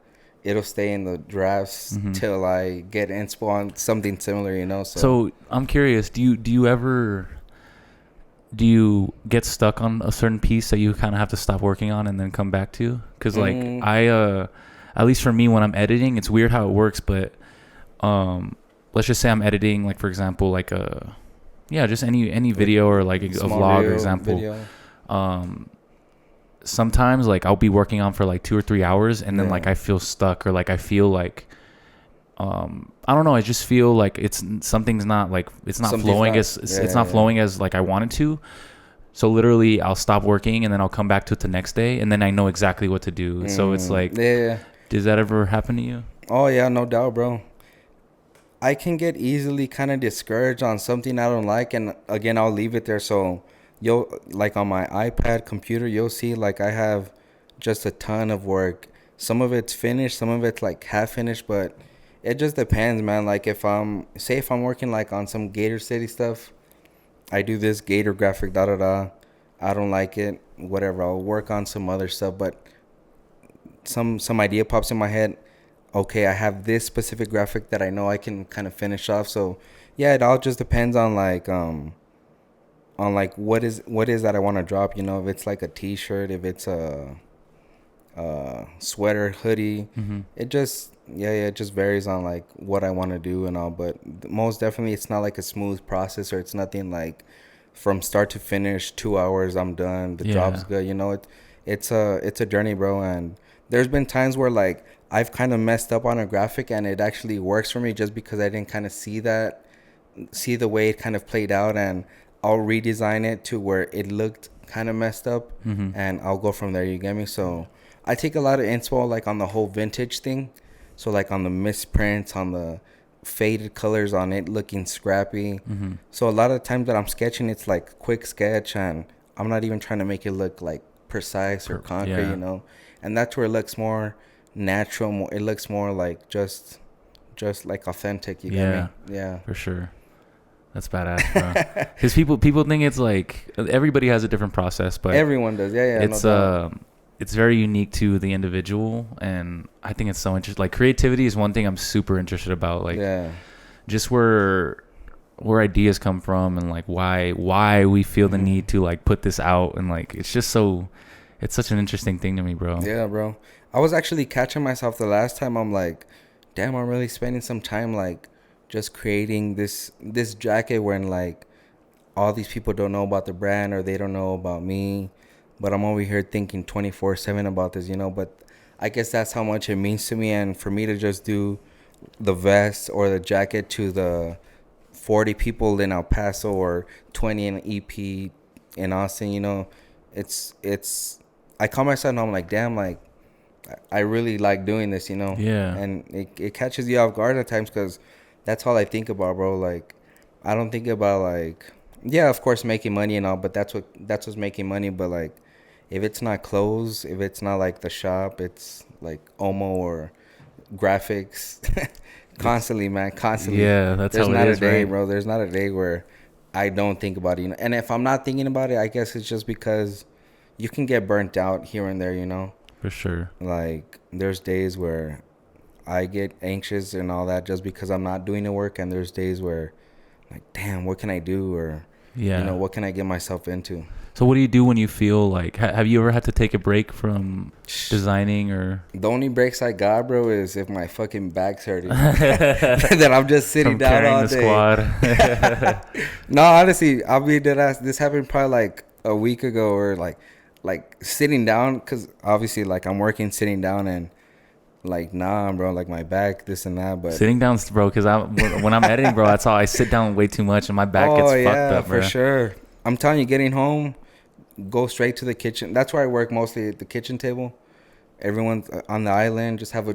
it'll stay in the drafts till I get inspo on something similar, you know. So I'm curious, do you get stuck on a certain piece that you kind of have to stop working on and then come back to? Because like at least for me, when I'm editing, it's weird how it works, but let's just say I'm editing, like for example, like just any video or like a vlog example. Sometimes like I'll be working on for like 2 or 3 hours, and then like I feel stuck, or like I feel like I don't know, I just feel like something's not like it's not flowing it's not flowing as like I want it to. So literally I'll stop working and then I'll come back to it the next day, and then I know exactly what to do. So it's like, does that ever happen to you? Oh yeah, no doubt, bro. I can get easily kind of discouraged on something I don't like, and again, I'll leave it there. So like on my iPad computer, you'll see like I have just a ton of work. Some of it's finished, some of it's like half finished, but it just depends, man. Like if I'm working like on some Gator City stuff, I do this Gator graphic, I don't like it, whatever. I'll work on some other stuff, but some idea pops in my head. Okay, I have this specific graphic that I know I can kind of finish off. So yeah, it all just depends on like what is that I want to drop. You know, if it's like a T-shirt, if it's a sweater, hoodie, it just it just varies on like what I want to do and all. But most definitely, it's not like a smooth process, or it's nothing like from start to finish 2 hours I'm done, the job's good. You know, it's a journey, bro. And there's been times where like I've kind of messed up on a graphic and it actually works for me just because I didn't kind of see the way it kind of played out, and I'll redesign it to where it looked kind of messed up, and I'll go from there. You get me? So I take a lot of inspo like on the whole vintage thing. So like on the misprints, on the faded colors, on it looking scrappy. So a lot of times that I'm sketching, it's like quick sketch, and I'm not even trying to make it look like precise or concrete, you know. And that's where it looks more natural. It looks more like just like authentic. You get me? Yeah, for sure. That's badass, bro. Because people think it's like everybody has a different process, but everyone does. It's very unique to the individual, and I think it's so interesting. Like creativity is one thing I'm super interested about. Like just where ideas come from, and like why we feel the need to like put this out, and like it's such an interesting thing to me, bro. Yeah, bro. I was actually catching myself the last time. I'm like, damn, I'm really spending some time like just creating this jacket when like all these people don't know about the brand, or they don't know about me, but I'm over here thinking 24/7 about this, you know. But I guess that's how much it means to me, and for me to just do the vest or the jacket to the 40 people in El Paso or 20 in EP in Austin, you know, it's I call myself and I'm like, damn, like I really like doing this, you know. And it catches you off guard at times, because that's all I think about, bro. Like I don't think about like, yeah, of course making money and all, but that's what's making money. But like if it's not clothes, if it's not like the shop, it's like Omo or graphics. Constantly, man, constantly. Yeah, that's There's how not it is, a day, right? bro. There's not a day where I don't think about it, you know. And if I'm not thinking about it, I guess it's just because you can get burnt out here and there, you know. For sure. Like there's days where I get anxious and all that just because I'm not doing the work, and there's days where like, damn, what can I do? Or you know, what can I get myself into? So what do you do when you feel like, have you ever had to take a break from designing? Or the only breaks I got, bro, is if my fucking back's hurting. Then I'm just sitting down all day. Squad. No, honestly, I'll be dead ass. This happened probably like a week ago, or like sitting down, because obviously like I'm working sitting down, and like, nah, bro, like my back, this and that. But sitting down, bro, because when I'm editing, bro, that's all. I sit down way too much and my back gets fucked up, bro. For sure. I'm telling you, getting home, go straight to the kitchen. That's where I work mostly, at the kitchen table. Everyone's on the island, just have a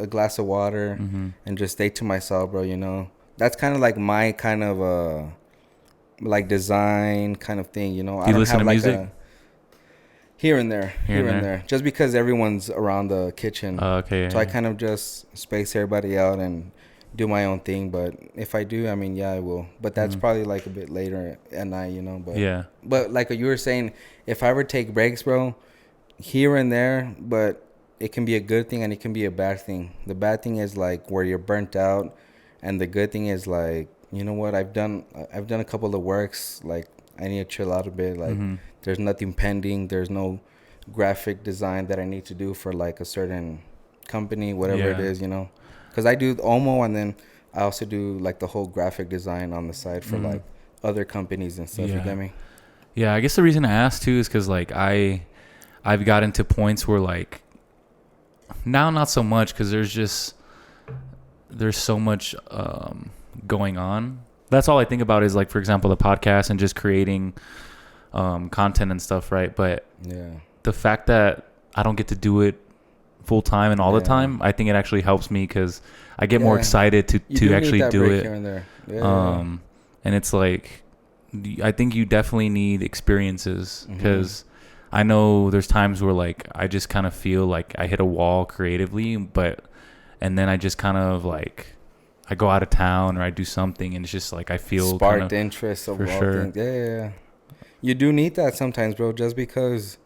glass of water and just stay to myself, bro, you know. That's kind of like my kind of like design kind of thing, you know. Do you listen to music? Here and there. Just because everyone's around the kitchen. Okay. So I kind of just space everybody out and do my own thing. But if I do, I mean, yeah, I will. But that's probably like a bit later at night, you know. But Yeah. But like you were saying, if I ever take breaks, bro, here and there, but it can be a good thing and it can be a bad thing. The bad thing is like where you're burnt out, and the good thing is like, you know what, I've done a couple of works, like I need to chill out a bit. Like there's nothing pending. There's no graphic design that I need to do for like a certain company, whatever it is, you know. Because I do Omo, and then I also do like the whole graphic design on the side for like other companies and stuff. You get me? Yeah, I guess the reason I asked too is because like I've gotten to points where like now not so much, because there's so much going on. That's all I think about is like, for example, the podcast and just creating content and stuff, right? But the fact that I don't get to do it full time and all the time, I think it actually helps me, because I get more excited to actually do it. Here and there. And it's like, I think you definitely need experiences, because I know there's times where like I just kind of feel like I hit a wall creatively, and then I just kind of like I go out of town or I do something, and it's just like I feel sparked kind of, interest of all things. Yeah. You do need that sometimes, bro, just because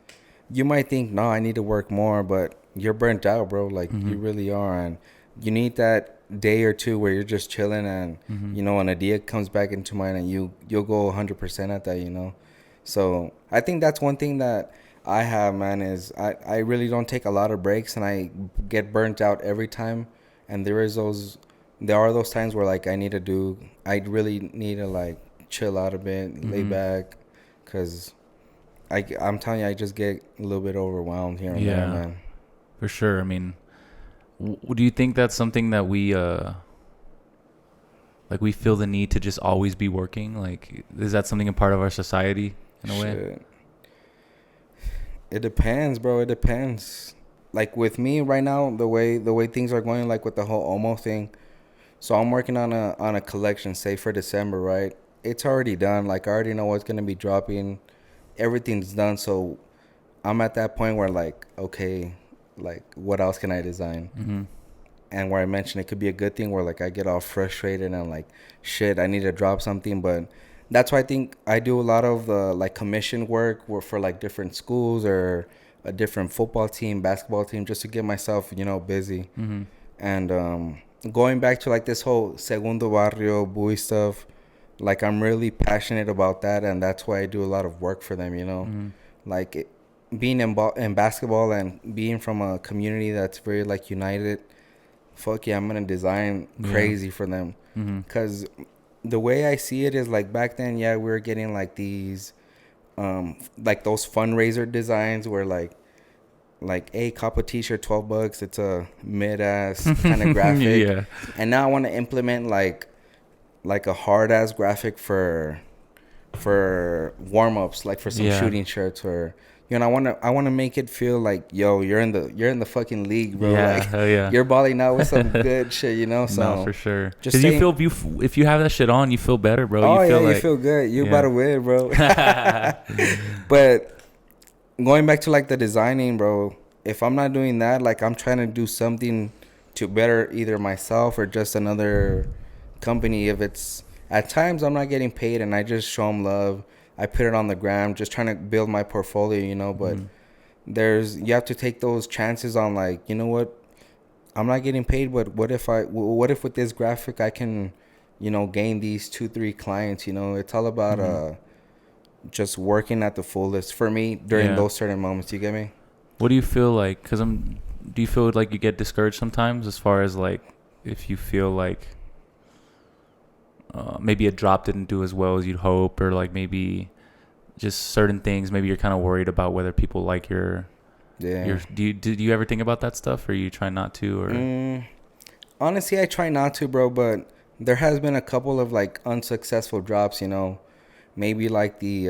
you might think, no, I need to work more, but you're burnt out, bro. Like you really are, and you need that day or two where you're just chilling, and you know, an idea comes back into mind, and you'll go 100% at that, you know. So I think that's one thing that I have, man, is I really don't take a lot of breaks, and I get burnt out every time. And there are those times where like I really need to like chill out a bit, lay back, because I'm telling you, I just get a little bit overwhelmed here and there, man. For sure. I mean, do you think that's something that we like we feel the need to just always be working? Like, is that something a part of our society in a way? It depends, bro. It depends. Like with me right now, the way things are going, like with the whole Omo thing. So I'm working on a collection, say for December, right? It's already done. Like I already know what's gonna be dropping. Everything's done. So I'm at that point where like, okay, like what else can I design? And where I mentioned it could be a good thing where like I get all frustrated and like, shit, I need to drop something. But that's why I think I do a lot of the like commission work for like different schools or a different football team, basketball team, just to get myself, you know, busy. And going back to like this whole Segundo Barrio Bowie stuff, like I'm really passionate about that, and that's why I do a lot of work for them, you know. Like being in basketball and being from a community that's very like united, fuck yeah, I'm gonna design crazy for them. Because the way I see it is like back then, we were getting like these like those fundraiser designs where like hey, cop a t-shirt, $12, it's a mid-ass kind of graphic. And now I want to implement like a hard-ass graphic for warm-ups, like for some shooting shirts, or you know, I want to make it feel like, yo, you're in the fucking league, bro. Like you're balling out with some good shit, you know. So no, for sure. Because you feel if you have that shit on, you feel better, bro. Oh, you feel good. You about to win, bro. But going back to like the designing, bro, if I'm not doing that, like I'm trying to do something to better either myself or just another company. If it's at times I'm not getting paid and I just show them love, I put it on the gram, just trying to build my portfolio, you know. But you have to take those chances on like, you know what, I'm not getting paid, but what if with this graphic I can, you know, gain these 2-3 clients, you know. It's all about just working at the fullest for me during those certain moments. You get me? What do you feel like? Do you feel like you get discouraged sometimes, as far as like if you feel like maybe a drop didn't do as well as you'd hope, or like maybe just certain things, maybe you're kind of worried about whether people like your do you ever think about that stuff, or you try not to? Or honestly, I try not to, bro, but there has been a couple of like unsuccessful drops, you know. Maybe like the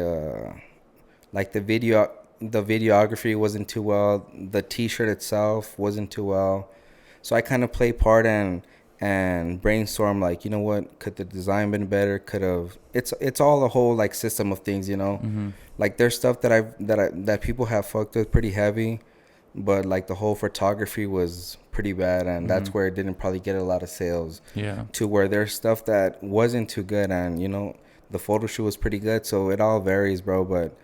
videography wasn't too well, the t-shirt itself wasn't too well, so I kind of play part and brainstorm, like, you know what, could the design been better, could have, it's all a whole like system of things, you know. Like there's stuff that people have fucked with pretty heavy, but like the whole photography was pretty bad, and that's where it didn't probably get a lot of sales. Yeah. To where there's stuff that wasn't too good, and the photo shoot was pretty good. So it all varies, bro. But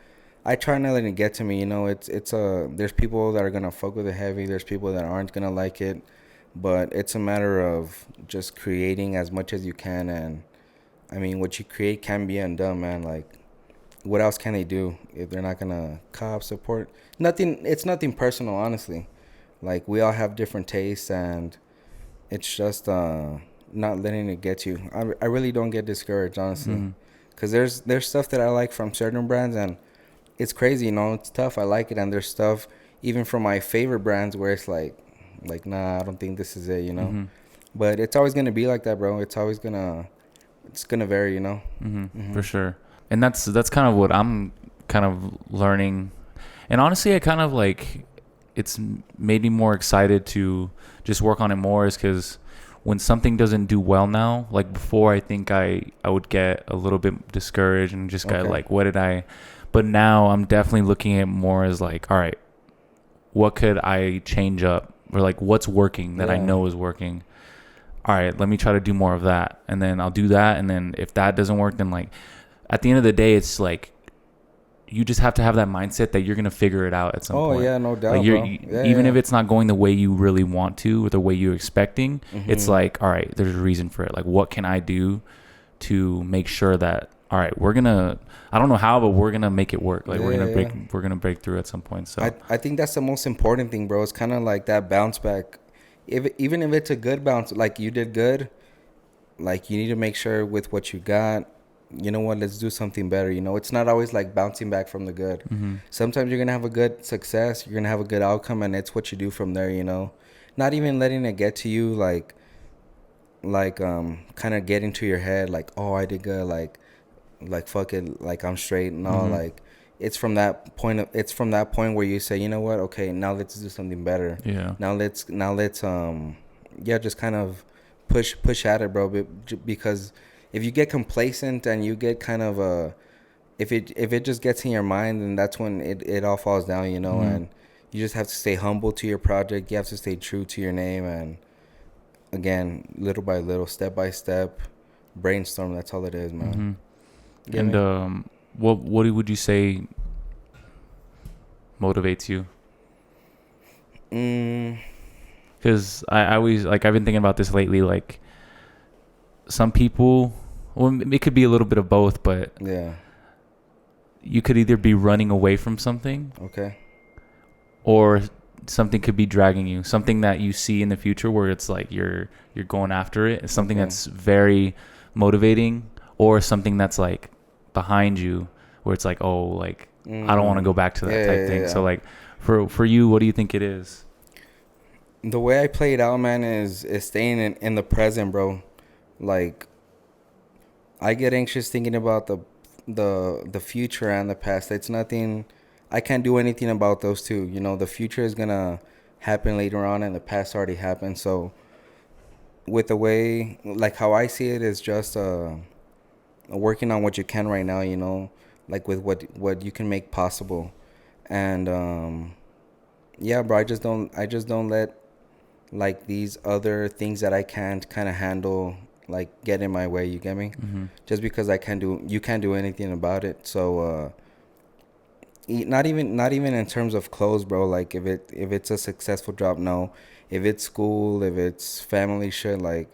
I try not letting it get to me. There's people that are gonna fuck with it heavy. There's people that aren't gonna like it, but it's a matter of just creating as much as you can. And I mean, what you create can be undone, man. Like, what else can they do if they're not gonna cop support? Nothing. It's nothing personal, honestly. Like, we all have different tastes, and it's just not letting it get you. I really don't get discouraged, honestly, because there's stuff that I like from certain brands, and it's crazy, it's tough. I like it, and there's stuff even from my favorite brands where it's like nah, I don't think this is it, But it's always gonna be like that, bro. It's gonna vary, For sure. And that's kind of what I'm kind of learning. And honestly, I kind of like, it's made me more excited to just work on it more, is because when something doesn't do well now, like before, I think I would get a little bit discouraged and just get like, but now I'm definitely looking at it more as like, all right, what could I change up, or like what's working that I know is working. All right, let me try to do more of that, and then I'll do that, and then if that doesn't work, then like at the end of the day, it's like you just have to have that mindset that you're gonna figure it out at some point. Oh yeah, no doubt, like bro. Even if it's not going the way you really want to or the way you're expecting, it's like, all right, there's a reason for it. Like, what can I do to make sure that, all right, I don't know how, but we're gonna make it work. Like, we're gonna break through at some point. So I think that's the most important thing, bro. It's kind of like that bounce back. Even if it's a good bounce, like you did good, like you need to make sure with what you got, you know what, let's do something better. It's not always like bouncing back from the good. Sometimes you're gonna have a good success, you're gonna have a good outcome, and it's what you do from there. Not even letting it get to you, like kind of getting to your head, like, oh, I did good, like fuck it, like I'm straight and all. Like, it's from that point where you say, you know what, okay, now let's do something better. Now let's just kind of push at it, bro. Because if you get complacent and you get kind of if it just gets in your mind, then that's when it all falls down, and you just have to stay humble to your project. You have to stay true to your name, and again, little by little, step by step, brainstorm. That's all it is, man. And what would you say motivates you? Because I always, like, I've been thinking about this lately. Like, some people, well, it could be a little bit of both, but you could either be running away from something, or something could be dragging you. Something that you see in the future where it's like you're going after it. It's something that's very motivating, or something that's like behind you where it's like, oh, like I don't want to go back to that type thing. So like for you, what do you think it is? The way I play it out, man, is staying in the present, bro. Like, I get anxious thinking about the future and the past. It's nothing. I can't do anything about those two. The future is gonna happen later on, and the past already happened. So, with the way, like how I see it, is just working on what you can right now. Like with what you can make possible, and yeah, bro. I just don't let like these other things that I can't kind of handle like get in my way. You get me? Just because you can't do anything about it. So not even in terms of clothes, bro. Like, if it's a successful job, no. If it's school, if it's family shit, like,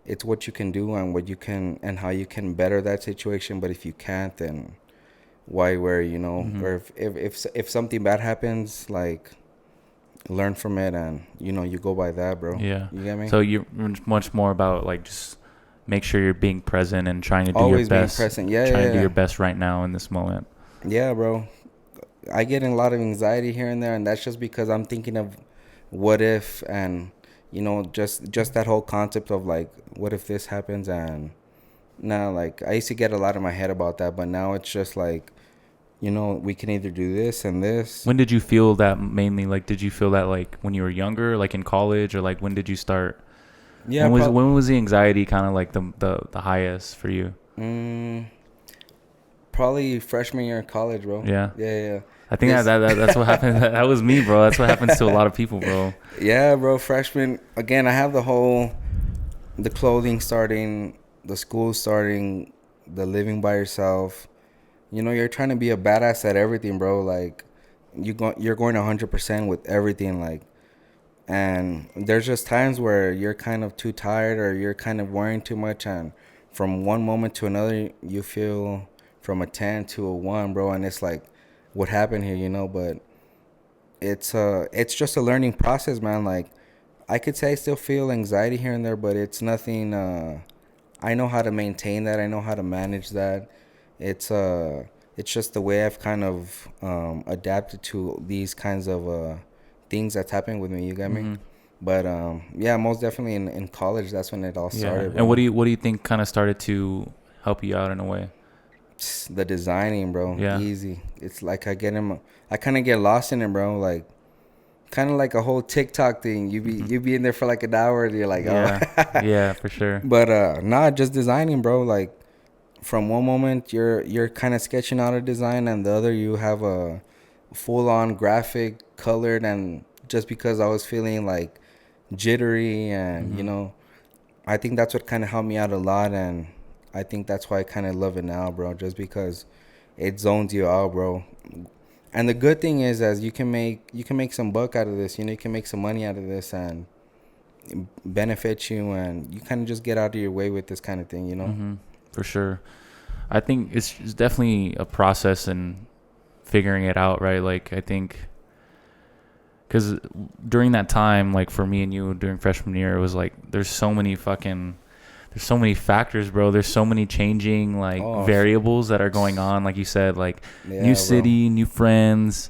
it's what you can do and what you can and how you can better that situation. But if you can't, then why worry, Or if something bad happens, like, learn from it, and you go by that, bro. You get me? So you're much more about like just make sure you're being present and trying to do always your best. Being present. To do your best right now in this moment. Yeah, bro. I get in a lot of anxiety here and there, and that's just because I'm thinking of what if, and just that whole concept of like, what if this happens? And now, like, I used to get a lot in my head about that, but now it's just like, we can either do this and this. When did you feel that mainly? Like, did you feel that like when you were younger, like in college, or like when did you start? Yeah. When was the anxiety kind of like the highest for you? Probably freshman year in college, bro. Yeah. Yeah. I think that's what happened. That was me, bro. That's what happens to a lot of people, bro. Yeah, bro. Freshman. Again, I have the clothing starting, the school starting, the living by yourself. You know, you're trying to be a badass at everything, bro. Like, you're going 100% with everything, like. And there's just times where you're kind of too tired or you're kind of worrying too much, and from one moment to another, you feel from a 10 to a 1, bro. And it's like, what happened here, you know? But it's just a learning process, man. Like, I could say I still feel anxiety here and there, but it's nothing. I know how to maintain that. I know how to manage that. It's just the way I've kind of adapted to these kinds of things that's happening with me. You get me? Mm-hmm. But yeah, most definitely in college, that's when it all started. Yeah. And what do you think kind of started to help you out in a way? The designing, bro. Yeah. Easy. It's like I kind of get lost in it, bro. Like, kind of like a whole TikTok thing. You be in there for like an hour and you're like, oh. Yeah, for sure. But nah, just designing, bro. Like, from one moment you're kind of sketching out a design, and the other you have a full on graphic colored. And just because I was feeling like jittery, and you know, I think that's what kind of helped me out a lot. And I think that's why I kind of love it now, bro, just because it zones you out, bro. And the good thing is, as you can make some buck out of this. You know, you can make some money out of this and benefit you, and you kind of just get out of your way with this kind of thing, you know. For sure. I think it's definitely a process in figuring it out, right? Like, I think because during that time, like for me and you during freshman year, it was like there's so many factors, bro. There's so many changing like variables that are going on. Like you said, like new city, new friends.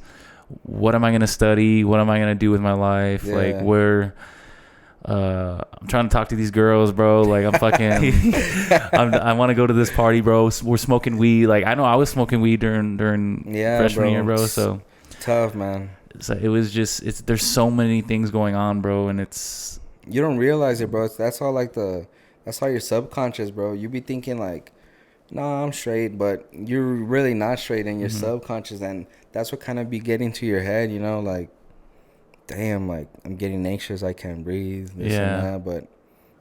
What am I gonna study? What am I gonna do with my life? Yeah. Like where. I'm trying to talk to these girls, bro. Like I'm fucking. I want to go to this party, bro. We're smoking weed. Like I know I was smoking weed during freshman year, bro. So tough, man. So it was just there's so many things going on, bro, and it's you don't realize it, bro. That's all your subconscious, bro. You be thinking like, nah, I'm straight, but you're really not straight in your subconscious, and that's what kind of be getting to your head, you know, like. Damn, like I'm getting anxious, I can't breathe, this and that. But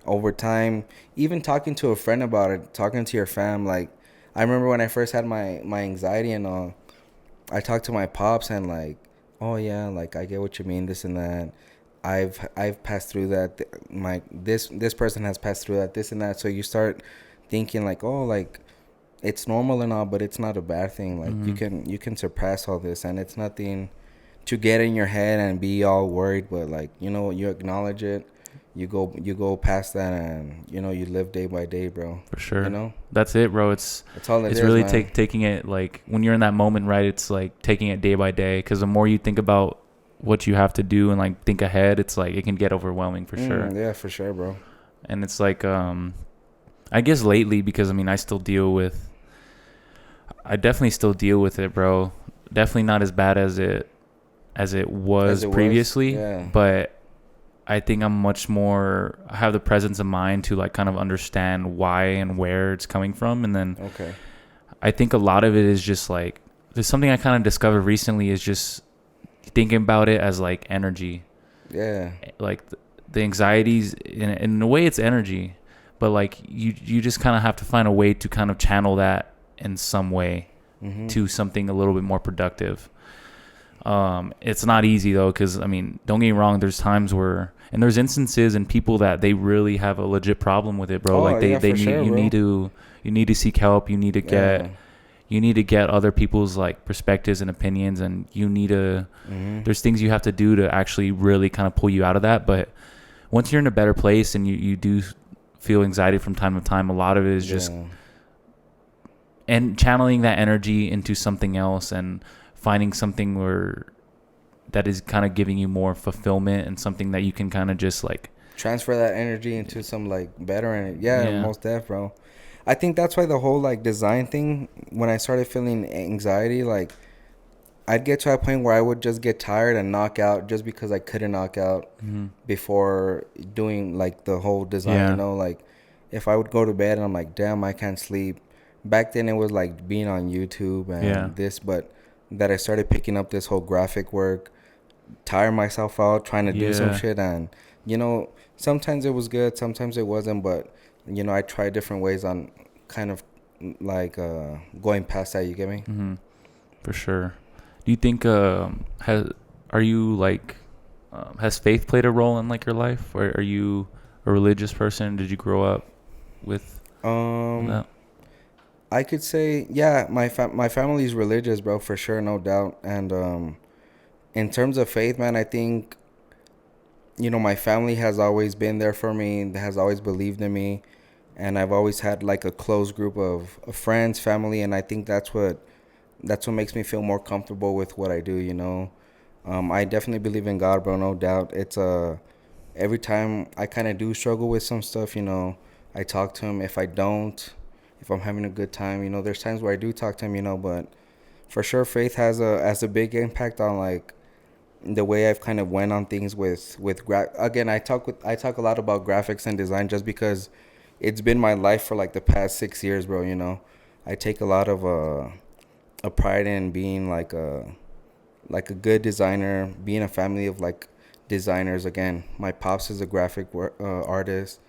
over time, even talking to a friend about it, talking to your fam, like I remember when I first had my anxiety and all, I talked to my pops and like, oh yeah, like I get what you mean, this and that. I've passed through that. This person has passed through that, this and that. So you start thinking like, oh, like it's normal and all, but it's not a bad thing. Like you can surpass all this, and it's nothing to get in your head and be all worried. But like, you know, you acknowledge it, you go past that, and you know, you live day by day, bro. For sure. You know, that's it, bro. It's all it's really taking it, like when you're in that moment, right? It's like taking it day by day, because the more you think about what you have to do and like think ahead, it's like it can get overwhelming for sure. Yeah, for sure, bro. And it's like I guess lately, because I mean I definitely still deal with it, bro. Definitely not as bad as it was previously, but I think I have the presence of mind to like kind of understand why and where it's coming from. And then I think a lot of it is just like, there's something I kind of discovered recently is just thinking about it as like energy. Yeah. Like the anxieties, in a way it's energy, but like you just kind of have to find a way to kind of channel that in some way to something a little bit more productive. It's not easy though, because I mean, don't get me wrong, there's times where, and there's instances and people that they really have a legit problem with it, bro. Like you need to seek help. You need to get other people's like perspectives and opinions, and you need to there's things you have to do to actually really kind of pull you out of that. But once you're in a better place and you do feel anxiety from time to time, a lot of it is just and channeling that energy into something else and finding something that is kind of giving you more fulfillment, and something that you can kind of just like transfer that energy into some like better energy. Yeah, most def, bro. I think that's why the whole like design thing, when I started feeling anxiety, like I'd get to a point where I would just get tired and knock out just because I couldn't knock out before doing like the whole design, you know, like if I would go to bed and I'm like, damn, I can't sleep. back then it was like being on YouTube and this, but that I started picking up this whole graphic work, tire myself out trying to do some shit, and sometimes it was good, sometimes it wasn't, but I tried different ways on kind of like going past that. You get me? Mm-hmm. For sure. Do you think has faith played a role in like your life, or are you a religious person? Did you grow up with that? I could say, yeah, my family's religious, bro, for sure, no doubt. And in terms of faith, man, I think my family has always been there for me, has always believed in me, and I've always had like a close group of friends, family, and I think that's what makes me feel more comfortable with what I do. I definitely believe in God, bro, no doubt. It's every time I kind of do struggle with some stuff, I talk to him. If I don't, if I'm having a good time, there's times where I do talk to him, but for sure faith has a big impact on like the way I've kind of went on things with again, I talk a lot about graphics and design just because it's been my life for like the past 6 years, bro. I take a lot of a pride in being like a good designer, being a family of like designers. Again, my pops is a graphic artist,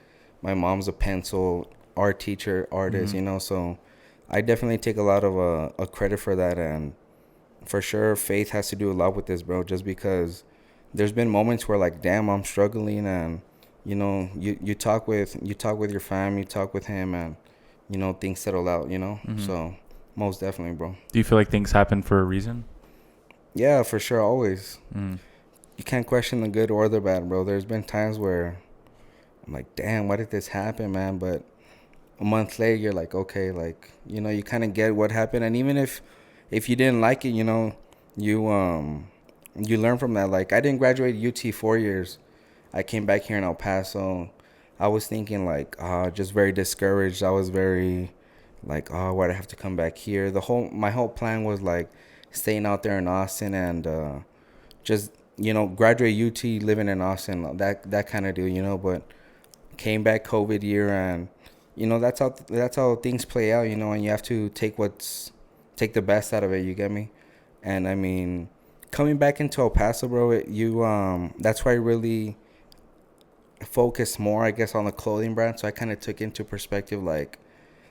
my mom's a pencil art teacher, artist, so I definitely take a lot of a credit for that. And for sure faith has to do a lot with this, bro, just because there's been moments where like, damn, I'm struggling, and you talk with your fam, you talk with him, and things settle out. So most definitely, bro. Do you feel like things happen for a reason? Yeah, for sure, always. You can't question the good or the bad, bro. There's been times where I'm like, damn, why did this happen, man? But a month later, you're like, okay, like, you kind of get what happened. And even if you didn't like it, you learn from that. Like, I didn't graduate UT 4 years. I came back here in El Paso. I was thinking like, just very discouraged. I was very like, why'd I have to come back here? My whole plan was like staying out there in Austin and just, graduate UT, living in Austin, that kind of deal, but came back COVID year, and that's how things play out, and you have to take the best out of it. You get me? And I mean, coming back into El Paso, bro, that's why I really focus more, I guess, on the clothing brand. So I kind of took into perspective like,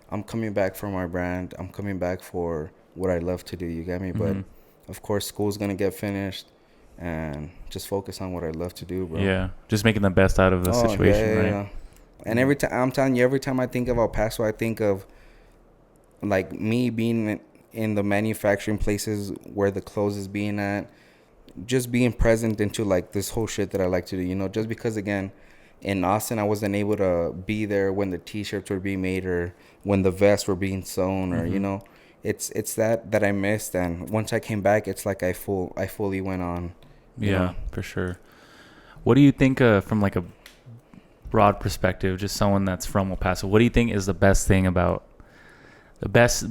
I'm coming back for my brand. I'm coming back for what I love to do. You get me? But of course, school's gonna get finished, and just focus on what I love to do, bro. Yeah, just making the best out of the situation, right? Yeah. And every time, I'm telling you, every time I think of El Paso, I think of like me being in the manufacturing places where the clothes is being at, just being present into like this whole shit that I like to do, just because again, in Austin, I wasn't able to be there when the t-shirts were being made or when the vests were being sewn, or, it's that I missed. And once I came back, it's like I fully went on. Yeah, for sure. What do you think from like a broad perspective, just someone that's from El Paso, what do you think is the best thing about the best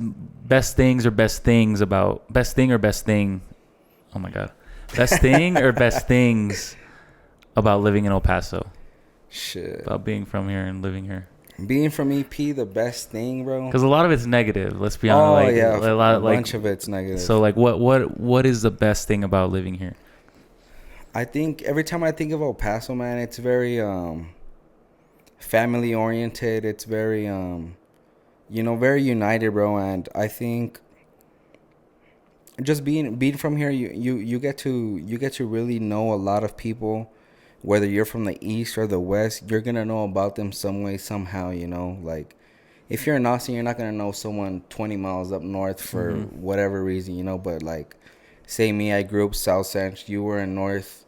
thing or best thing oh my god, best thing or best things about living in El Paso? Shit, about being from here and living here. Being from EP, the best thing, bro, because a lot of it's negative, let's be honest. A bunch of it's negative. So like what is the best thing about living here? I think every time I think of El Paso, man, it's very family oriented. It's very very united, bro. And I think just being from here, you get to really know a lot of people. Whether you're from the east or the west, you're gonna know about them some way, somehow. Like if you're in Austin, you're not gonna know someone 20 miles up north for whatever reason, But like, say me, I grew up South Central. You were in North.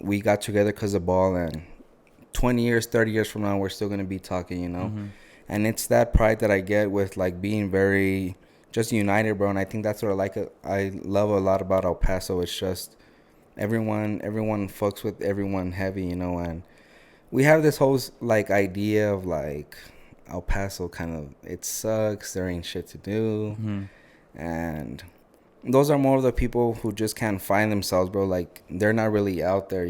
We got together because of ball, and 20 years, 30 years from now, we're still gonna be talking, And it's that pride that I get with like being very just united, bro. And I think that's what I love a lot about El Paso. It's just everyone fucks with everyone heavy, and we have this whole like idea of like El Paso kind of, it sucks, there ain't shit to do, and those are more of the people who just can't find themselves, bro. Like they're not really out there,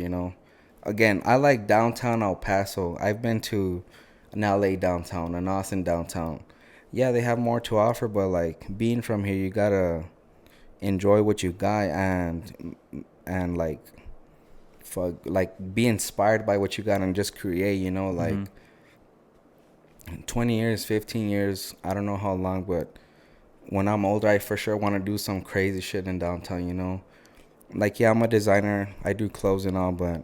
Again, I like downtown El Paso. I've been to an LA downtown, an Austin downtown, yeah, they have more to offer, but like being from here, you gotta enjoy what you got, and like fuck, like be inspired by what you got and just create, you know, like 20 years, 15 years, I don't know how long, but when I'm older, I for sure want to do some crazy shit in downtown, you know. Like, yeah, I'm a designer, I do clothes and all, but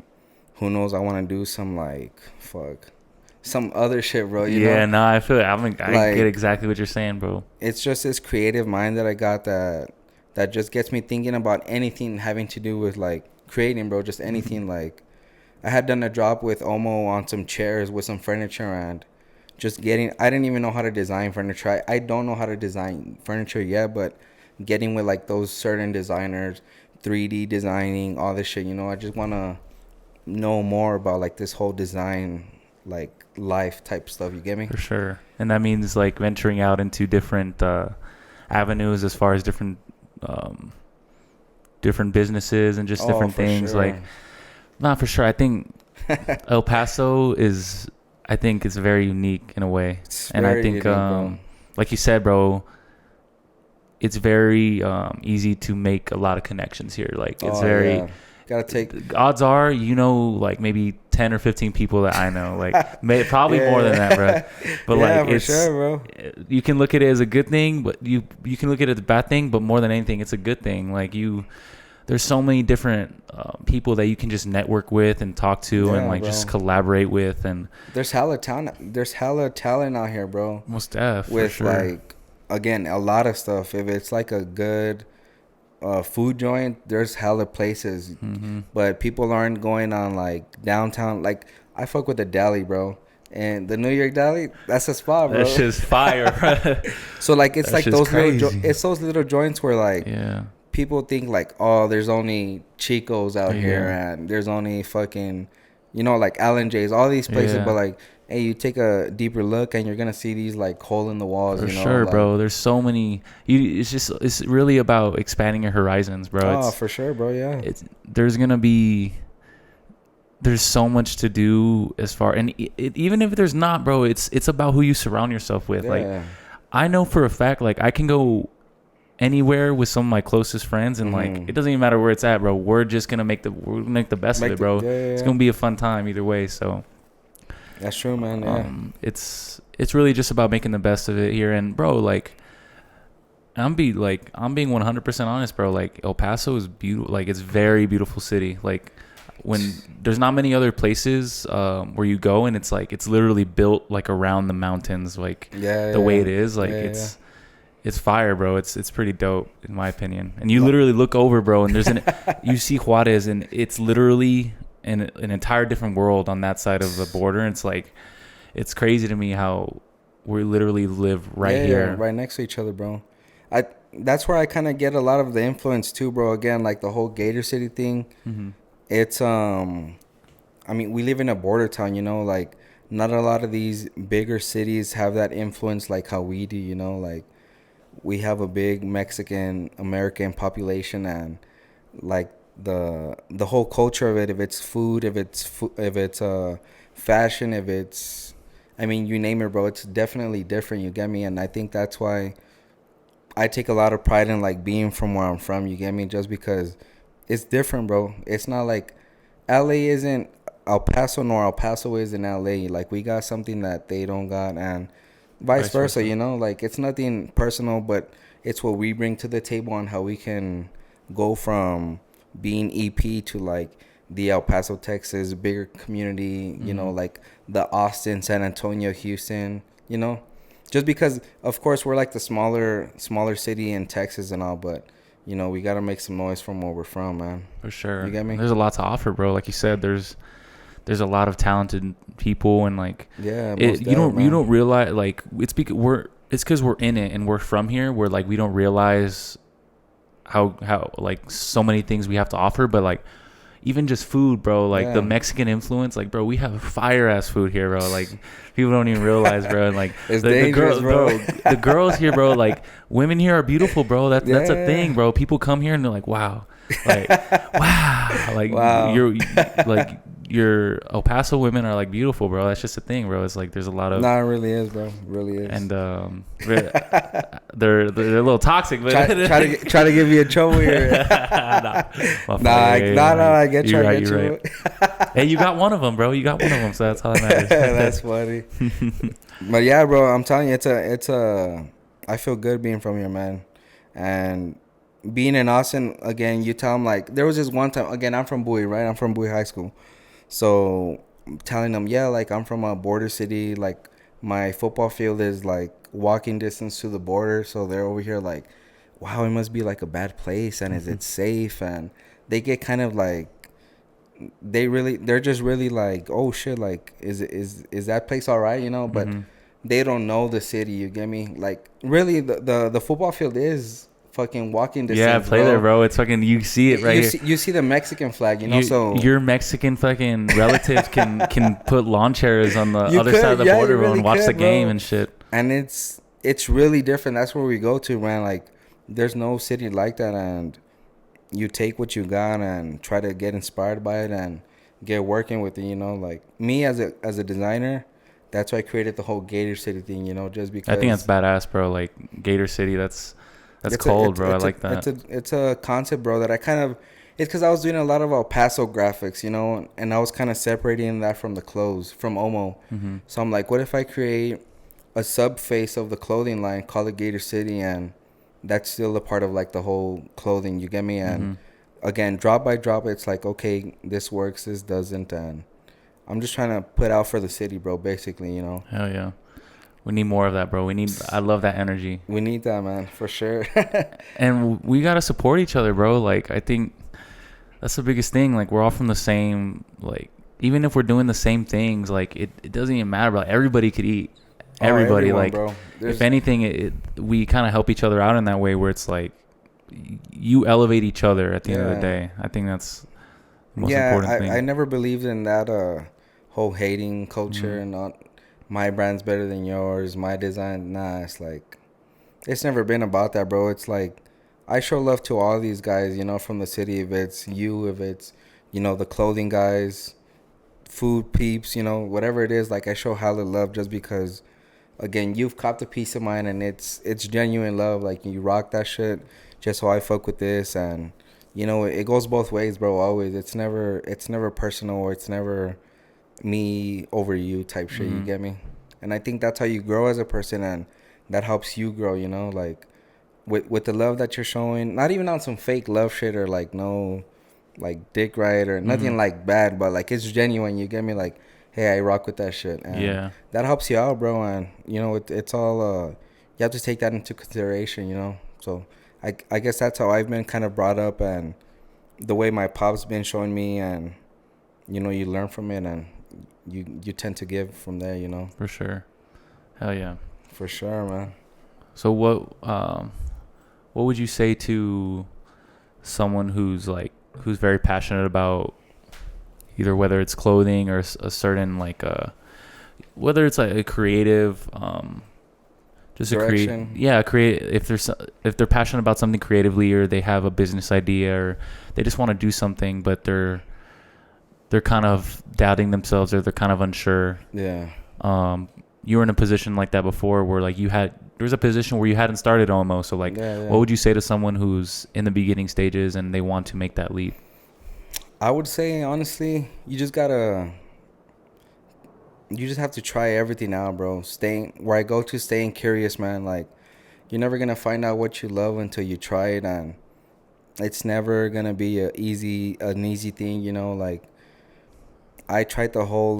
who knows, I want to do some like fuck some other shit, bro, you know. Yeah, no, I feel it. I Like, get exactly what you're saying, bro. it's just this creative mind that I got that just gets me thinking about anything having to do with like creating, bro. Just anything. Like, I had done a job with Omo on some chairs with some furniture, and just getting, I didn't even know how to design furniture. I don't know how to design furniture yet, but getting with like those certain designers, 3D designing, all this shit, you know. I just want to know more about like this whole design, like life type stuff. You get me? For sure. And that means like venturing out into different avenues as far as different businesses and just different things. Sure. Like, not for sure. I think El Paso is, I think it's very unique in a way. It's and I very think, unique, like you said, bro, it's very easy to make a lot of connections here. Like, it's very... Yeah. Gotta take... Odds are, you know, like maybe 10 or 15 people that I know. Like, probably more than that, bro. But yeah, like, for it's... sure, bro. You can look at it as a good thing, but you can look at it as a bad thing, but more than anything, it's a good thing. Like, there's so many different people that you can just network with and talk to, and like, bro, just collaborate with. And there's hella talent out here, bro. Most def, with for sure. Like, again, a lot of stuff. If it's like a good food joint, there's hella places. But people aren't going on like downtown. Like, I fuck with the deli, bro. And the New York Deli, that's a spot, bro. That's just fire, bro. So like, it's That's like just it's those little joints where like, yeah, people think like, oh, there's only Chico's out here, and there's only fucking, you know, like Allen J's, all these places. But like, hey, you take a deeper look and you're gonna see these like hole in the walls. For you know, sure, like, bro. There's so many. It's really about expanding your horizons, bro. Oh, for sure, bro. Yeah. There's so much to do as far, and even if there's not, bro, it's about who you surround yourself with. Yeah. Like, I know for a fact, like, I can go anywhere with some of my closest friends, and like, it doesn't even matter where it's at, bro. We're just gonna make the best of it, bro. It's gonna be a fun time either way. So that's true, man. Yeah. It's really just about making the best of it here. And bro, like, I'm being 100% honest, bro. Like, El Paso is beautiful. Like, it's very beautiful city. Like, when there's not many other places where you go, and it's like, it's literally built like around the mountains, like the way it is, like it's fire, bro. It's pretty dope in my opinion. And you literally look over, bro, and there's you see Juarez, and it's literally an entire different world on that side of the border. And it's like, it's crazy to me how we literally live right here, right next to each other, bro. That's where I kind of get a lot of the influence too, bro. Again, like the whole Gator City thing. It's I mean, we live in a border town, you know, like not a lot of these bigger cities have that influence like how we do, you know. Like, we have a big Mexican American population, and like the whole culture of it, if it's food, if it's fashion, if it's, I mean, you name it, bro, it's definitely different, you get me? And I think that's why I take a lot of pride in like being from where I'm from, you get me? Just because it's different, bro. It's not like LA isn't El Paso, nor El Paso is in LA. Like, we got something that they don't got, and vice versa, you know? Like, it's nothing personal, but it's what we bring to the table on how we can go from being EP to like the El Paso, Texas, bigger community, you know, like the Austin, San Antonio, Houston, you know? Just because, of course, we're like the smaller city in Texas and all, but you know, we got to make some noise from where we're from, man. For sure. You get me? There's a lot to offer, bro. Like you said, there's a lot of talented people, and like, you don't realize, like, it's because we're in it and we're from here, where like we don't realize how like so many things we have to offer. But like, even just food, bro, like the Mexican influence, like, bro, we have fire ass food here, bro. Like, people don't even realiise, bro. And like, the girls here, bro, like, women here are beautiful, bro. That's a thing, bro. People come here and they're like, wow, like, wow, like, you're like, your El Paso women are like beautiful, bro. That's just the thing, bro. It's like there's a lot of. No, it really is, bro. It really is. And they're a little toxic, but try to give you a trouble here. I get you. Right. Hey, you got one of them, bro. You got one of them, so that's all that matters. That's funny. But yeah, bro, I'm telling you, it's a. I feel good being from here, man, and being in Austin again. You tell them like there was this one time. Again, I'm from Bowie, right? I'm from Bowie High School, so I'm telling them, yeah, like I'm from a border city, like my football field is like walking distance to the border, so they're over here like, wow, it must be like a bad place, and is it safe? And they get kind of like. They're just really like, oh shit, like is that place all right, you know? But they don't know the city, you get me? Like really the football field is fucking walking distance. Yeah, play there, bro. It's fucking, you see it right here. You see the Mexican flag, you know? So your Mexican fucking relatives can put lawn chairs on the other side of the border, bro, and watch the game and shit. And it's really different. That's where we go to, man. Like there's no city like that, and you take what you got and try to get inspired by it and get working with it, you know. Like me as a designer, that's why I created the whole Gator City thing, you know, just because I think that's badass, bro. Like Gator City, that's cold, bro. I like that. It's a concept, bro, that I kind of, it's because I was doing a lot of El Paso graphics, you know, and I was kind of separating that from the clothes, from Omo. So I'm like, what if I create a sub face of the clothing line, call it Gator City, and that's still a part of like the whole clothing, you get me? And again, drop by drop, it's like, okay, this works, this doesn't, and I'm just trying to put out for the city, bro, basically, you know. Hell yeah, we need more of that, bro. I love that energy. We need that, man, for sure. And we gotta support each other, bro. Like I think that's the biggest thing. Like we're all from the same, like even if we're doing the same things, like it doesn't even matter, bro. Everybody could eat. Everybody, everyone, like, bro. If anything, we kind of help each other out in that way, where it's like you elevate each other at the end of the day. I think that's the most important thing. I never believed in that whole hating culture and not my brand's better than yours, my design. Nah, it's like it's never been about that, bro. It's like I show love to all these guys, you know, from the city. If it's you, if it's, you know, the clothing guys, food peeps, you know, whatever it is, like I show hella love just because. Again, you've copped a piece of mine, and it's genuine love. Like you rock that shit, just so I fuck with this, and you know it goes both ways, bro. Always, it's never personal, or it's never me over you type shit. You get me? And I think that's how you grow as a person, and that helps you grow. You know, like with the love that you're showing, not even on some fake love shit or like no, like dick right or nothing like bad, but like it's genuine. You get me? Like. Hey, I rock with that shit. And that helps you out, bro. And, you know, it's all, you have to take that into consideration, you know. So I guess that's how I've been kind of brought up, and the way my pop's been showing me, and, you know, you learn from it, and you tend to give from there, you know. For sure. Hell yeah. For sure, man. So what would you say to someone who's very passionate about either whether it's clothing or a certain like whether it's like a creative just direction. create if they're passionate about something creatively, or they have a business idea, or they just want to do something but they're kind of doubting themselves, or they're kind of unsure. You were in a position like that before, where like there was a position where you hadn't started almost, so like what would you say to someone who's in the beginning stages and they want to make that leap? I would say, honestly, you just have to try everything out, bro. Staying curious, man. Like, you're never going to find out what you love until you try it. And it's never going to be an easy thing, you know. Like, I tried the whole,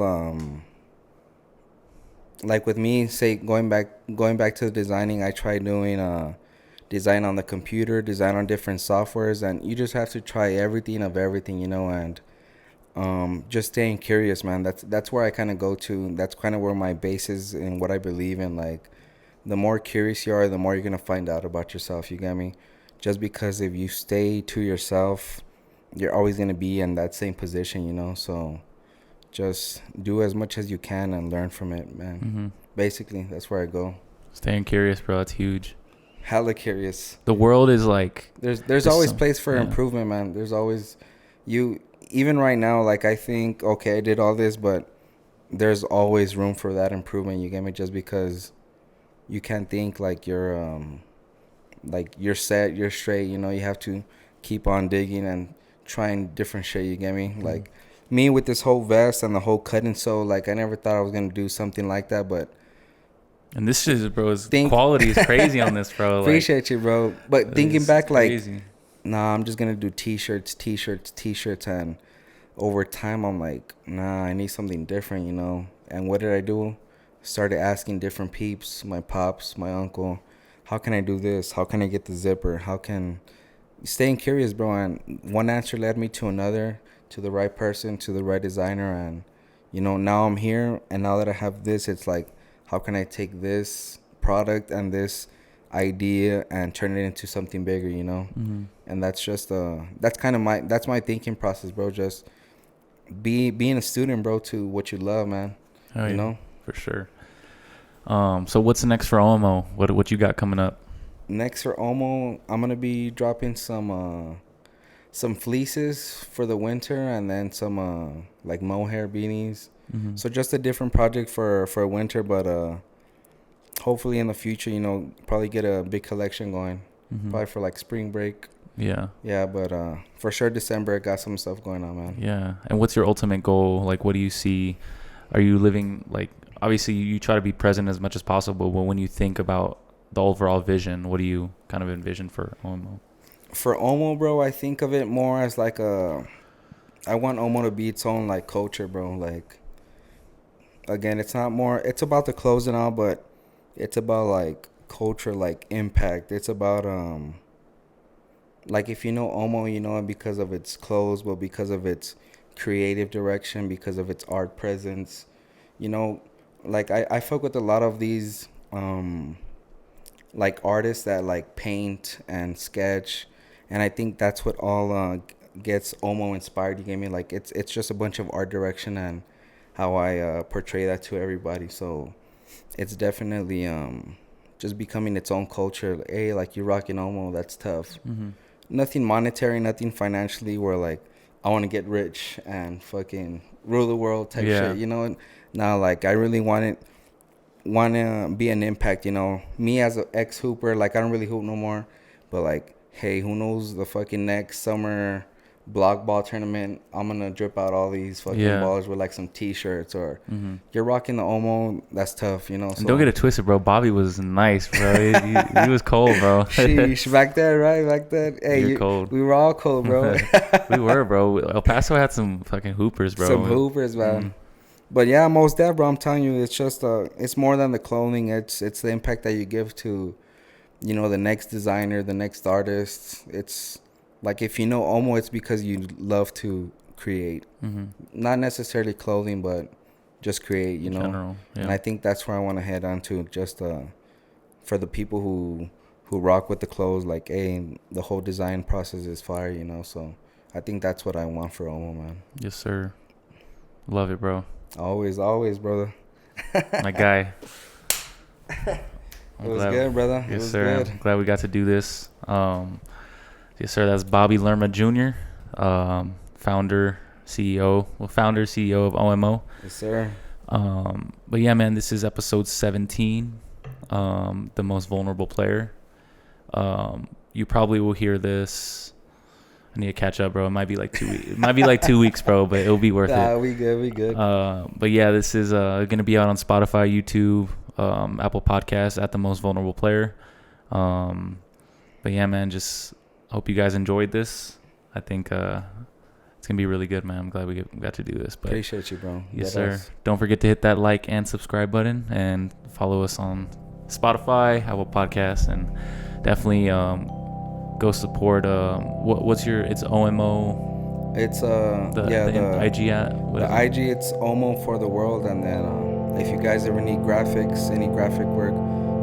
like with me, say, going back to the designing, I tried doing, design on the computer, design on different softwares, and you just have to try everything, you know, and just staying curious, man. That's where I kind of go to. That's kind of where my base is and what I believe in. Like, the more curious you are, the more you're gonna find out about yourself. You get me? Just because if you stay to yourself, you're always gonna be in that same position, you know. So just do as much as you can and learn from it, man. Basically, that's where I go. Staying curious, bro. That's huge. Hella curious. The world is like there's always place for improvement, man. There's always even right now, like, I think, okay, I did all this, but there's always room for that improvement. You get me? Just because you can't think like you're set, you're straight. You know, you have to keep on digging and trying different shit. You get me? Mm-hmm. Like me with this whole vest and the whole cut and sew. Like I never thought I was gonna do something like that, but. And this shit, bro, quality is crazy on this, bro. Appreciate you, bro. But thinking back, crazy. Like, nah, I'm just gonna do t-shirts, and over time, I'm like, nah, I need something different, you know. And what did I do? Started asking different peeps, my pops, my uncle, how can I do this? How can I get the zipper? How can staying curious, bro? And one answer led me to another, to the right person, to the right designer, and you know, now I'm here, and now that I have this, it's like, how can I take this product and this idea and turn it into something bigger, you know? Mm-hmm. And that's just that's kind of my thinking process, bro. Just being a student, bro, to what you love, man. Oh, you know, for sure. So what's next for OMO? What you got coming up? Next for OMO, I'm gonna be dropping some fleeces for the winter, and then some like mohair beanies. Mm-hmm. So just a different project for winter, but hopefully in the future, you know, probably get a big collection going. Mm-hmm. Probably for like spring break. Yeah, but for sure December, I got some stuff going on, man. Yeah. And what's your ultimate goal? Like, what do you see? Are you living, like, obviously you try to be present as much as possible, but when you think about the overall vision, what do you kind of envision for OMO? For OMO, bro, I think of it more as like I want OMO to be its own like culture, bro. Like, again, it's about the clothes and all, but it's about like culture, like impact. It's about like if you know OMO, you know it because of its clothes, but because of its creative direction, because of its art presence. You know, like I fuck with a lot of these like artists that like paint and sketch, and I think that's what all gets OMO inspired. You get me? Like it's just a bunch of art direction and how I portray that to everybody. So it's definitely just becoming its own culture. Hey, like, you're rocking OMO, that's tough. Mm-hmm. Nothing monetary, nothing financially where like I want to get rich and fucking rule the world type shit, you know. Now, like, I really want to be an impact, you know. Me as an ex-hooper, like, I don't really hoop no more, but like, hey, who knows, the fucking next summer block ball tournament, I'm gonna drip out all these fucking ballers with like some t-shirts, or you're rocking the OMO, that's tough, you know. And so, don't get it twisted, bro. Bobby was nice, bro. he was cold, bro. Sheesh, back then, right? Back then, hey, you're cold. We were all cold, bro. We were, bro. El Paso had some fucking hoopers, bro. Some hoopers, man. But yeah, most deaf, bro. I'm telling you, it's just it's more than the clothing. It's the impact that you give to, you know, the next designer, the next artist. It's like, if you know OMO, it's because you love to create. Mm-hmm. Not necessarily clothing, but just create, you know. General, yeah. And I think that's where I want to head on to, just for the people who rock with the clothes, like, hey, the whole design process is fire, you know. So I think that's what I want for OMO, man. Yes, sir. Love it, bro. Always, brother. My guy. It was good, brother. Yes, sir. Good. I'm glad we got to do this. Yes, sir. That's Bobby Lerma Jr., founder, CEO of OMO. Yes, sir. But yeah, man, this is episode 17, the most vulnerable player. You probably will hear this. I need to catch up, bro. It might be like 2 weeks. It might be like 2 weeks, bro, but it'll be worth it. We good. But yeah, this is gonna be out on Spotify, YouTube, Apple Podcasts at the most vulnerable player. But yeah, man, just hope you guys enjoyed this. I think it's gonna be really good, man. I'm glad we got to do this. But appreciate you, bro. Yes, sir. Don't forget to hit that like and subscribe button, and follow us on Spotify, Apple Podcasts, and definitely go support. It's OMO. It's the IG at the IG. It's OMO for the world. And then if you guys ever need graphics, any graphic work,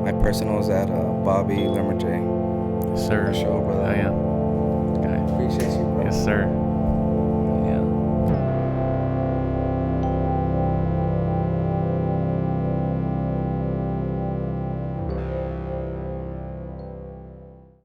my personal is at Bobby Lerma Jr. Yes, sir. For sure, brother. Oh yeah. Appreciate you, bro. Yes, sir.